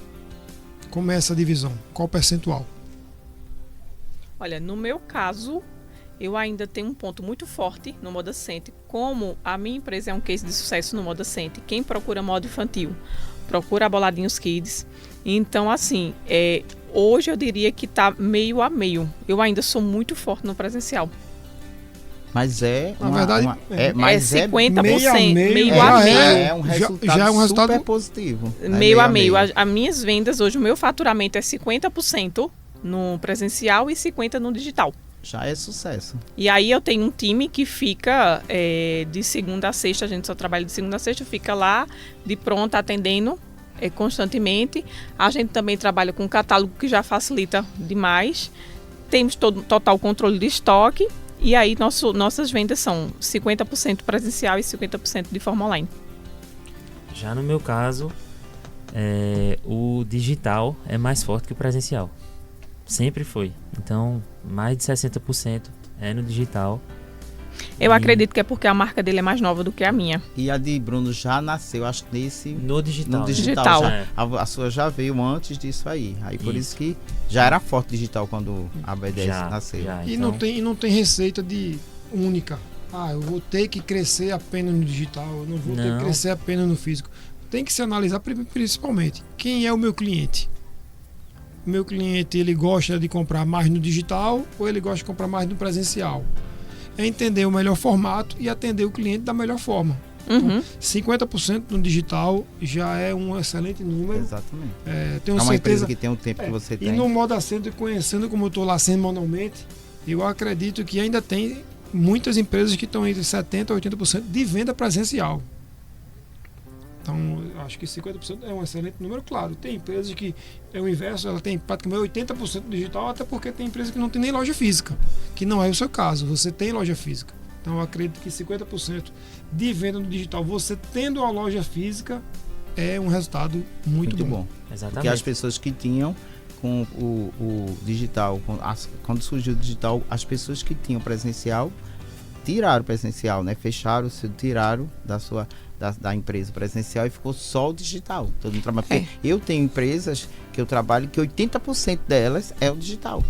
Speaker 3: Como é essa divisão? Qual o percentual?
Speaker 4: Olha, no meu caso, eu ainda tenho um ponto muito forte no Moda Center. Como a minha empresa é um case de sucesso no Moda Center, quem procura moda infantil, procura a Boladinhos Kids. Então, assim, hoje eu diria que está meio a meio. Eu ainda sou muito forte no presencial.
Speaker 2: Mas
Speaker 3: na verdade,
Speaker 2: mas
Speaker 4: 50%,
Speaker 3: meio
Speaker 4: a meio.
Speaker 2: É um resultado,
Speaker 3: já é um resultado
Speaker 2: super positivo.
Speaker 4: Meio a meio. As minhas vendas hoje, o meu faturamento é 50% no presencial e 50% no digital.
Speaker 2: Já é sucesso.
Speaker 4: E aí eu tenho um time que fica de segunda a sexta, a gente só trabalha de segunda a sexta, fica lá de pronta atendendo constantemente. A gente também trabalha com catálogo que já facilita demais. Temos total controle de estoque. E aí nossas vendas são 50% presencial e 50% de forma online.
Speaker 5: Já no meu caso, o digital é mais forte que o presencial. Sempre foi. Então, mais de 60% é no digital.
Speaker 4: Eu acredito que é porque a marca dele é mais nova do que a minha.
Speaker 2: E a de Bruno já nasceu, acho que
Speaker 5: No digital.
Speaker 2: no
Speaker 5: né?
Speaker 2: digital.
Speaker 4: Digital.
Speaker 2: A sua já veio antes disso aí. Aí por isso que já era forte digital quando a B10 nasceu.
Speaker 3: E
Speaker 5: então,
Speaker 3: não tem receita única. Eu vou ter que crescer apenas no digital, eu não vou ter que crescer apenas no físico. Tem que se analisar principalmente quem é o meu cliente. O meu cliente, ele gosta de comprar mais no digital ou ele gosta de comprar mais no presencial? É entender o melhor formato e atender o cliente da melhor forma.
Speaker 4: Uhum.
Speaker 3: 50% no digital já é um excelente número.
Speaker 2: Exatamente.
Speaker 3: Tenho
Speaker 2: É uma
Speaker 3: certeza
Speaker 2: empresa que tem o tempo que você
Speaker 3: E
Speaker 2: tem.
Speaker 3: no Moda Center, conhecendo como eu estou lá semanalmente, eu acredito que ainda tem muitas empresas que estão entre 70% a 80% de venda presencial. Então, eu acho que 50% é um excelente número, claro. Tem empresas que é o inverso, ela tem praticamente 80% digital, até porque tem empresas que não tem nem loja física, que não é o seu caso, você tem loja física. Então, eu acredito que 50% de venda no digital, você tendo uma loja física, é um resultado muito bom.
Speaker 5: Exatamente.
Speaker 2: Porque as pessoas que tinham com o digital, quando surgiu o digital, as pessoas que tinham presencial tiraram o presencial, né? Fecharam, tiraram da empresa presencial e ficou só o digital. Todo mundo trabalha. Porque eu tenho empresas que eu trabalho que 80% delas é o digital.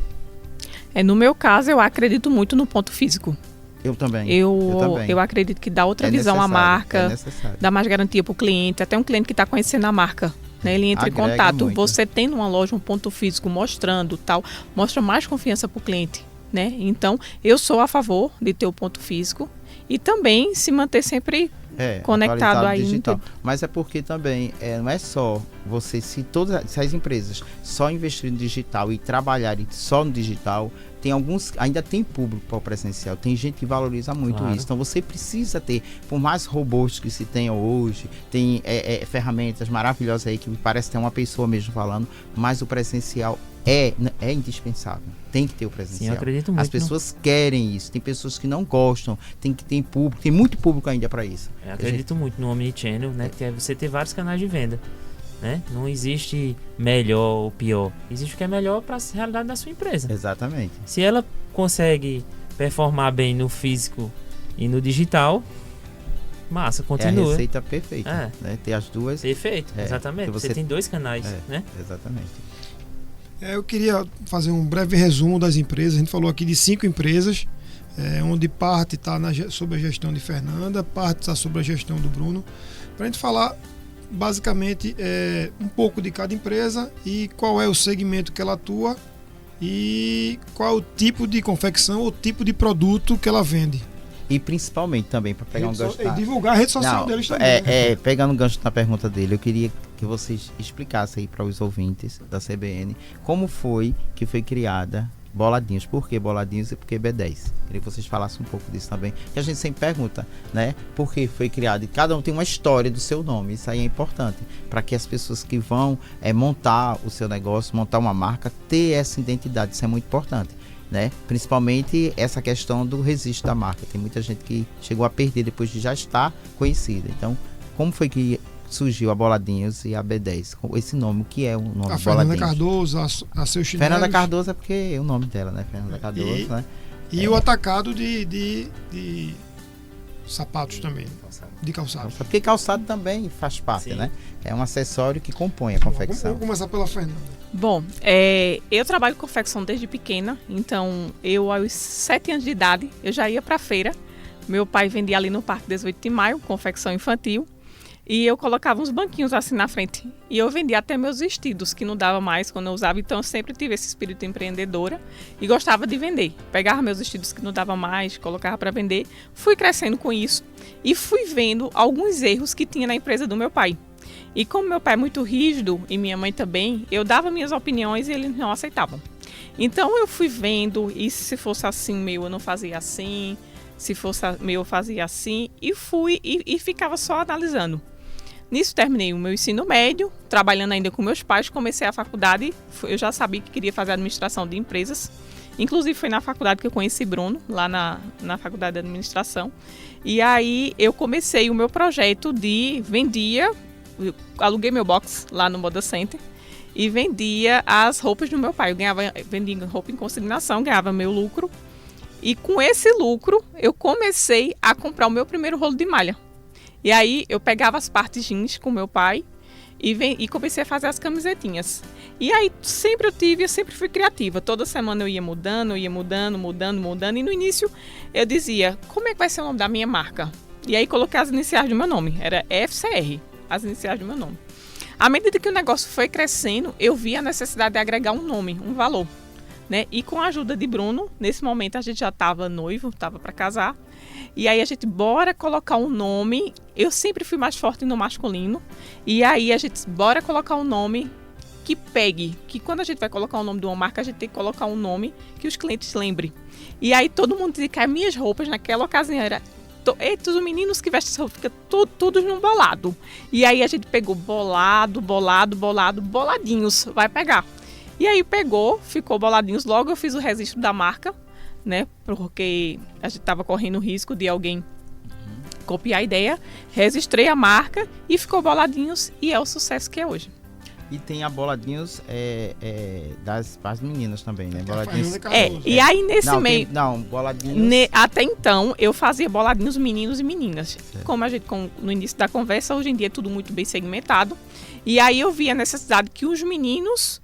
Speaker 4: No meu caso, eu acredito muito no ponto físico.
Speaker 2: Eu também.
Speaker 4: Eu acredito que dá outra visão à marca, dá mais garantia para o cliente, até um cliente que está conhecendo a marca. Né? Ele entra em contato.
Speaker 2: Muito.
Speaker 4: Você tendo uma loja, um ponto físico mostrando tal, mostra mais confiança para o cliente. Né? Então, eu sou a favor de ter o ponto físico e também se manter sempre conectado aí.
Speaker 2: Digital. Mas é porque também não é só você, se as empresas só investirem no digital e trabalharem só no digital, tem alguns, ainda tem público para o presencial, tem gente que valoriza muito isso. Então você precisa ter, por mais robôs que se tenha hoje, tem ferramentas maravilhosas aí que parece ter uma pessoa mesmo falando, mas o presencial é indispensável. Tem que ter o presencial.
Speaker 5: Sim, eu acredito muito.
Speaker 2: As pessoas querem isso. Tem pessoas que não gostam. Tem que ter público. Tem muito público ainda para isso.
Speaker 5: Eu acredito muito no Omnichannel, né? Que é você ter vários canais de venda. Né? Não existe melhor ou pior. Existe o que é melhor para a realidade da sua empresa.
Speaker 2: Exatamente.
Speaker 5: Se ela consegue performar bem no físico e no digital, massa, continua.
Speaker 2: É a receita perfeita. Né? Ter as duas.
Speaker 5: Perfeito, exatamente. Você tem dois canais, né?
Speaker 2: Exatamente.
Speaker 3: Eu queria fazer um breve resumo das empresas. A gente falou aqui de 5 empresas, onde parte está sob a gestão de Fernanda, parte está sob a gestão do Bruno. Para a gente falar basicamente um pouco de cada empresa e qual é o segmento que ela atua e qual é o tipo de confecção ou tipo de produto que ela vende.
Speaker 2: E principalmente também, para pegar um gancho...
Speaker 3: E divulgar a rede social deles também.
Speaker 2: Pegando um gancho na pergunta dele, eu queria que vocês explicassem aí para os ouvintes da CBN como foi que foi criada Boladinhos. Por que Boladinhos e por que B10? Queria que vocês falassem um pouco disso também. Que a gente sempre pergunta, né? Por que foi criado? E cada um tem uma história do seu nome. Isso aí é importante. Para que as pessoas que vão montar o seu negócio, montar uma marca, ter essa identidade. Isso é muito importante. Né? Principalmente essa questão do registro da marca. Tem muita gente que chegou a perder depois de já estar conhecida. Então, como foi que surgiu a Boladinhos e a B10? Esse nome, o que é o nome
Speaker 3: a
Speaker 2: Boladinhos?
Speaker 3: Fernanda Cardoso, a Seu Chinelos.
Speaker 2: Fernanda Cardoso é porque é o nome dela, né? Fernanda Cardoso, né?
Speaker 3: E o atacado de sapatos também, de calçado.
Speaker 2: Porque calçado também faz parte, né? É um acessório que compõe a confecção.
Speaker 3: Vamos começar pela Fernanda.
Speaker 4: Bom, eu trabalho com confecção desde pequena, então eu aos 7 anos de idade eu já ia para a feira. Meu pai vendia ali no Parque 18 de Maio, confecção infantil, e eu colocava uns banquinhos assim na frente. E eu vendia até meus vestidos, que não dava mais quando eu usava, então eu sempre tive esse espírito empreendedora e gostava de vender. Pegava meus vestidos que não dava mais, colocava para vender, fui crescendo com isso e fui vendo alguns erros que tinha na empresa do meu pai. E como meu pai é muito rígido, e minha mãe também, eu dava minhas opiniões e eles não aceitavam. Então eu fui vendo, e se fosse assim meu, eu não fazia assim, se fosse meu, eu fazia assim, e fui e ficava só analisando. Nisso terminei o meu ensino médio, trabalhando ainda com meus pais, comecei a faculdade, eu já sabia que queria fazer administração de empresas. Inclusive foi na faculdade que eu conheci Bruno, lá na faculdade de administração. E aí eu comecei o meu projeto eu aluguei meu box lá no Moda Center e vendia as roupas do meu pai. Vendia roupa em consignação, ganhava meu lucro E com esse lucro, eu comecei a comprar o meu primeiro rolo de malha. E aí eu pegava as partes jeans com meu pai e comecei a fazer as camisetinhas. E aí eu sempre fui criativa. Toda semana eu ia mudando. E no início eu dizia, como é que vai ser o nome da minha marca? E aí coloquei as iniciais do meu nome. Era FCR, as iniciais do meu nome. À medida que o negócio foi crescendo, eu vi a necessidade de agregar um nome, um valor. Né? E com a ajuda de Bruno, nesse momento a gente já estava noivo, estava para casar. E aí a gente, bora colocar um nome. Eu sempre fui mais forte no masculino. E aí a gente, bora colocar um nome que pegue. Que quando a gente vai colocar o nome de uma marca, a gente tem que colocar um nome que os clientes lembrem. E aí todo mundo dizia que as minhas roupas naquela ocasião era... Eita, os meninos que vestem essa roupa ficam todos num bolado. E aí a gente pegou boladinhos, vai pegar. E aí pegou, ficou boladinhos. Logo eu fiz o registro da marca, né? Porque a gente estava correndo o risco de alguém copiar a ideia. Registrei a marca e ficou boladinhos e é o sucesso que é hoje.
Speaker 2: E tem a boladinhos das meninas também, né? Boladinhos.
Speaker 4: E aí nesse meio...
Speaker 2: boladinhos...
Speaker 4: Até então, eu fazia boladinhos meninos e meninas.
Speaker 2: Certo.
Speaker 4: Como a gente, no início da conversa, hoje em dia é tudo muito bem segmentado. E aí eu vi a necessidade que os meninos...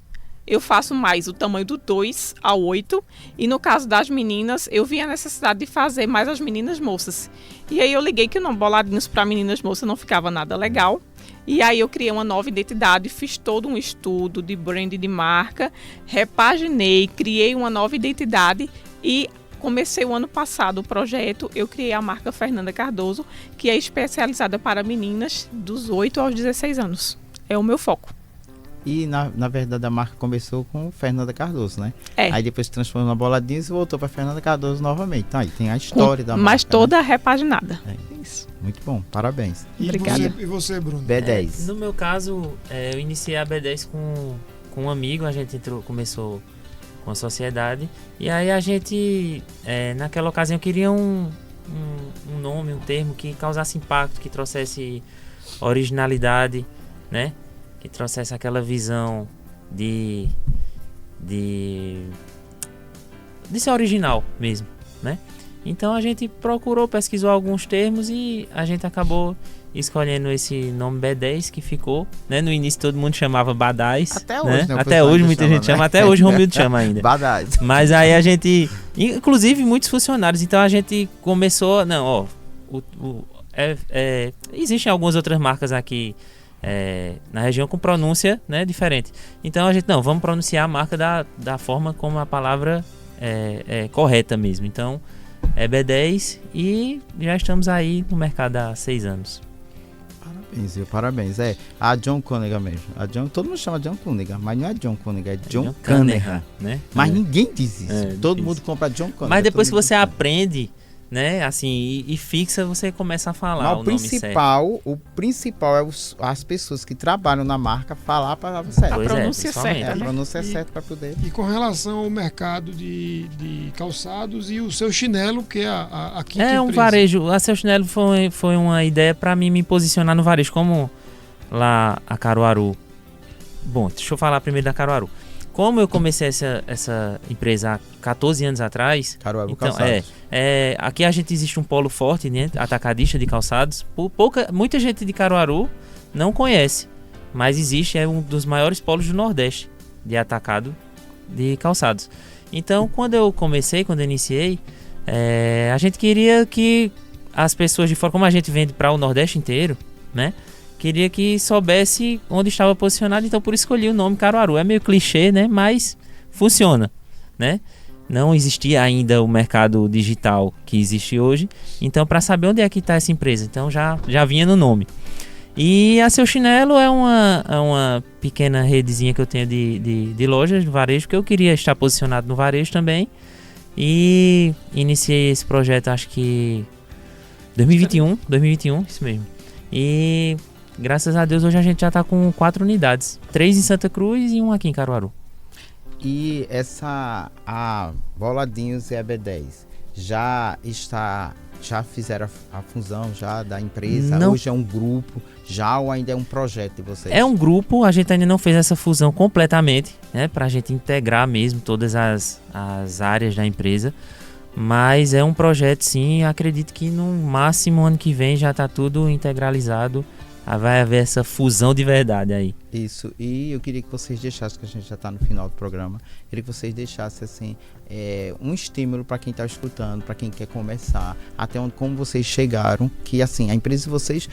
Speaker 4: Eu faço mais o tamanho do 2 ao 8. E no caso das meninas, eu vi a necessidade de fazer mais as meninas moças. E aí eu liguei que não, boladinhos para meninas moças não ficava nada legal. E aí eu criei uma nova identidade, fiz todo um estudo de brand de marca, repaginei, criei uma nova identidade e comecei o ano passado o projeto. Eu criei a marca Fernanda Cardoso, que é especializada para meninas dos 8 aos 16 anos. É o meu foco.
Speaker 2: E na verdade a marca começou com Fernanda Cardoso, né?
Speaker 4: Aí
Speaker 2: depois se transformou na Boladinhos e voltou para Fernanda Cardoso novamente. Então aí tem a história da marca.
Speaker 4: Mas toda repaginada.
Speaker 2: Isso. Muito bom, parabéns.
Speaker 4: Obrigada.
Speaker 3: E você, Bruno?
Speaker 2: B10.
Speaker 5: No meu caso, eu iniciei a B10 com um amigo, a gente começou com a sociedade. E aí a gente, naquela ocasião, queria um nome, um termo que causasse impacto, que trouxesse originalidade, né? Que trouxesse aquela visão de ser original mesmo, né? Então a gente pesquisou alguns termos e a gente acabou escolhendo esse nome B10 que ficou, né? No início todo mundo chamava Badais.
Speaker 2: Até hoje,
Speaker 5: né?
Speaker 2: Né?
Speaker 5: Até hoje muita gente chama, até hoje o Romildo chama ainda.
Speaker 2: Badais.
Speaker 5: Mas aí a gente, inclusive muitos funcionários, então a gente começou, existem algumas outras marcas aqui na região com pronúncia, né, diferente. Então a gente, vamos pronunciar a marca da forma como a palavra é correta mesmo. Então é B10 e já estamos aí no mercado há 6 anos.
Speaker 2: Parabéns. A John Cunningham mesmo. Todo mundo chama John Cunningham, mas não é John Cunningham, é John Cunningham,
Speaker 5: né?
Speaker 2: Mas ninguém diz isso. Todo mundo compra John Cunningham.
Speaker 5: Mas depois que você aprende, né, assim, e fixa, você começa a falar o nome certo.
Speaker 2: O principal é as pessoas que trabalham na marca falar a palavra certa.
Speaker 4: A pronúncia certa.
Speaker 2: A pronúncia certa para poder.
Speaker 3: E com relação ao mercado de calçados e o seu chinelo, que é a quinta empresa.
Speaker 5: Um varejo. A Seu Chinelo foi uma ideia para mim me posicionar no varejo, como lá a Caruaru. Bom, deixa eu falar primeiro da Caruaru. Como eu comecei essa empresa há 14 anos atrás,
Speaker 2: Caruaru
Speaker 5: então,
Speaker 2: Calçados.
Speaker 5: Aqui existe um polo forte, né, atacadista de calçados. Muita gente de Caruaru não conhece, mas existe, é um dos maiores polos do Nordeste de atacado de calçados. Então, quando eu iniciei, a gente queria que as pessoas de fora, como a gente vende para o Nordeste inteiro, né? Queria que soubesse onde estava posicionado, então por isso escolhi o nome Caruaru. É meio clichê, né? Mas funciona, né? Não existia ainda o mercado digital que existe hoje, então para saber onde é que está essa empresa, então já vinha no nome. E a Seu Chinelo é uma pequena redezinha que eu tenho de lojas de varejo, porque eu queria estar posicionado no varejo também. E iniciei esse projeto, acho que 2021, isso mesmo. E graças a Deus hoje a gente já está com 4 unidades, 3 em Santa Cruz e 1 aqui em Caruaru.
Speaker 2: E a Boladinhos e a B10 já fizeram a fusão já da empresa?
Speaker 5: Não.
Speaker 2: Hoje é um grupo já ou ainda é um projeto de vocês?
Speaker 5: É um grupo, a gente ainda não fez essa fusão completamente, né, para a gente integrar mesmo todas as áreas da empresa, Mas é um projeto, sim. Acredito que no máximo ano que vem já está tudo integralizado. Vai haver essa fusão de verdade aí.
Speaker 2: Isso, e eu queria que vocês deixassem, que a gente já está no final do programa, queria que vocês deixassem assim, um estímulo para quem está escutando, para quem quer começar, até onde, como vocês chegaram, que assim, a empresa de vocês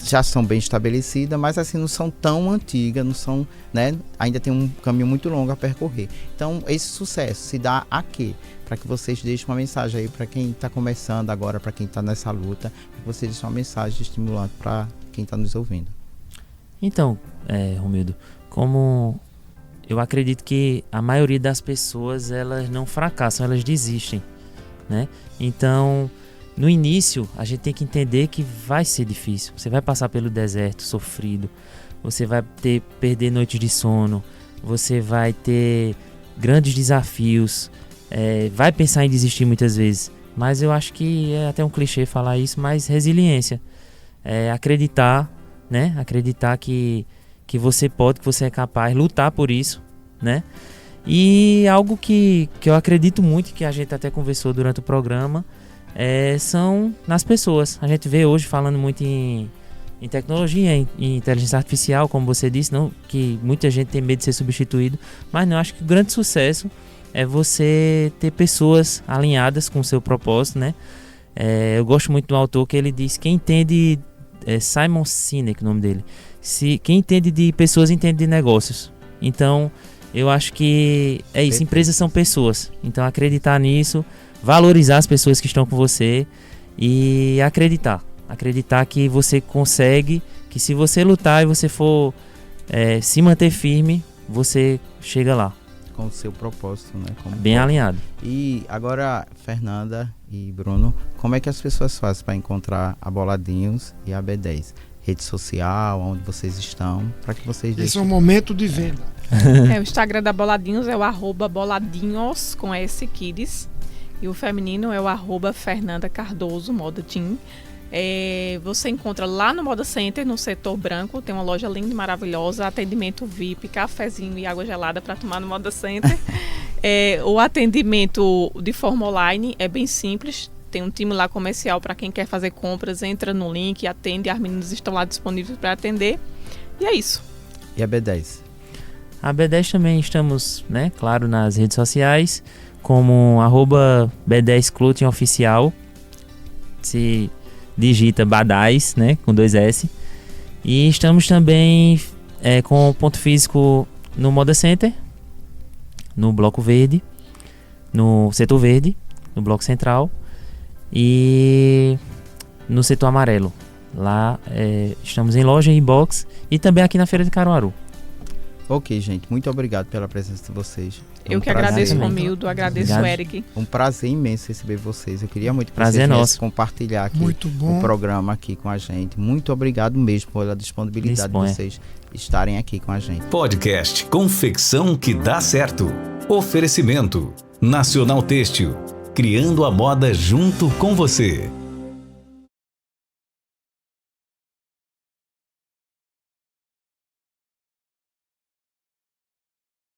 Speaker 2: já são bem estabelecidas, mas assim, não são tão antigas, não são, né, ainda tem um caminho muito longo a percorrer. Então, esse sucesso se dá a quê? Para que vocês deixem uma mensagem aí para quem está começando agora, para quem está nessa luta, que vocês deixem uma mensagem estimulante para quem está nos ouvindo.
Speaker 5: Então, Romildo, como eu acredito que a maioria das pessoas, elas não fracassam, elas desistem, né? Então, no início, a gente tem que entender que vai ser difícil. Você vai passar pelo deserto sofrido, você vai perder noites de sono, você vai ter grandes desafios, vai pensar em desistir muitas vezes. Mas eu acho que é até um clichê falar isso, mas resiliência. Acreditar, né? Acreditar que você pode, que você é capaz, lutar por isso, né? E algo que eu acredito muito, que a gente até conversou durante o programa, são nas pessoas. A gente vê hoje falando muito em tecnologia, em inteligência artificial, como você disse, não, que muita gente tem medo de ser substituído, mas não, acho que o grande sucesso é você ter pessoas alinhadas com o seu propósito, né? Eu gosto muito do autor que ele diz, quem entende... Simon Sinek, o nome dele. Quem entende de pessoas entende de negócios. Então, eu acho que é isso. Empresas são pessoas. Então, acreditar nisso, valorizar as pessoas que estão com você e acreditar. Acreditar que você consegue, que se você lutar e você for se manter firme, você chega lá.
Speaker 2: Com o seu propósito, né?
Speaker 5: Bem alinhado.
Speaker 2: E agora, Fernanda e Bruno, como é que as pessoas fazem para encontrar a Boladinhos e a B10? Rede social, onde vocês estão, para que vocês
Speaker 3: Esse é o momento de venda.
Speaker 4: O Instagram da Boladinhos é o @boladinhos com S Kids. E o feminino é o @Fernanda Cardoso, Moda Team. Você encontra lá no Moda Center, no setor branco, tem uma loja linda e maravilhosa, atendimento VIP, cafezinho e água gelada para tomar no Moda Center. O atendimento de forma online é bem simples, tem um time lá comercial para quem quer fazer compras, entra no link, atende, as meninas estão lá disponíveis para atender, e é isso.
Speaker 2: E a B10?
Speaker 5: A B10 também estamos, né, claro, nas redes sociais, como @B10 Clothing Oficial, se digita Badais, né, com 2S. E estamos também com ponto físico no Moda Center, no Bloco Verde, no Setor Verde, no Bloco Central e no Setor Amarelo. Lá estamos em loja, em box e também aqui na Feira de Caruaru.
Speaker 2: Ok, gente, muito obrigado pela presença de vocês.
Speaker 4: Eu que agradeço, Romildo, agradeço, Eric.
Speaker 2: Um prazer imenso receber vocês. Eu queria muito que
Speaker 5: prazer
Speaker 2: vocês
Speaker 5: nosso
Speaker 2: compartilhar aqui o programa aqui com a gente. Muito obrigado mesmo pela disponibilidade de vocês estarem aqui com a gente.
Speaker 1: Podcast Confecção que dá certo. Oferecimento Nacional Têxtil, criando a moda junto com você.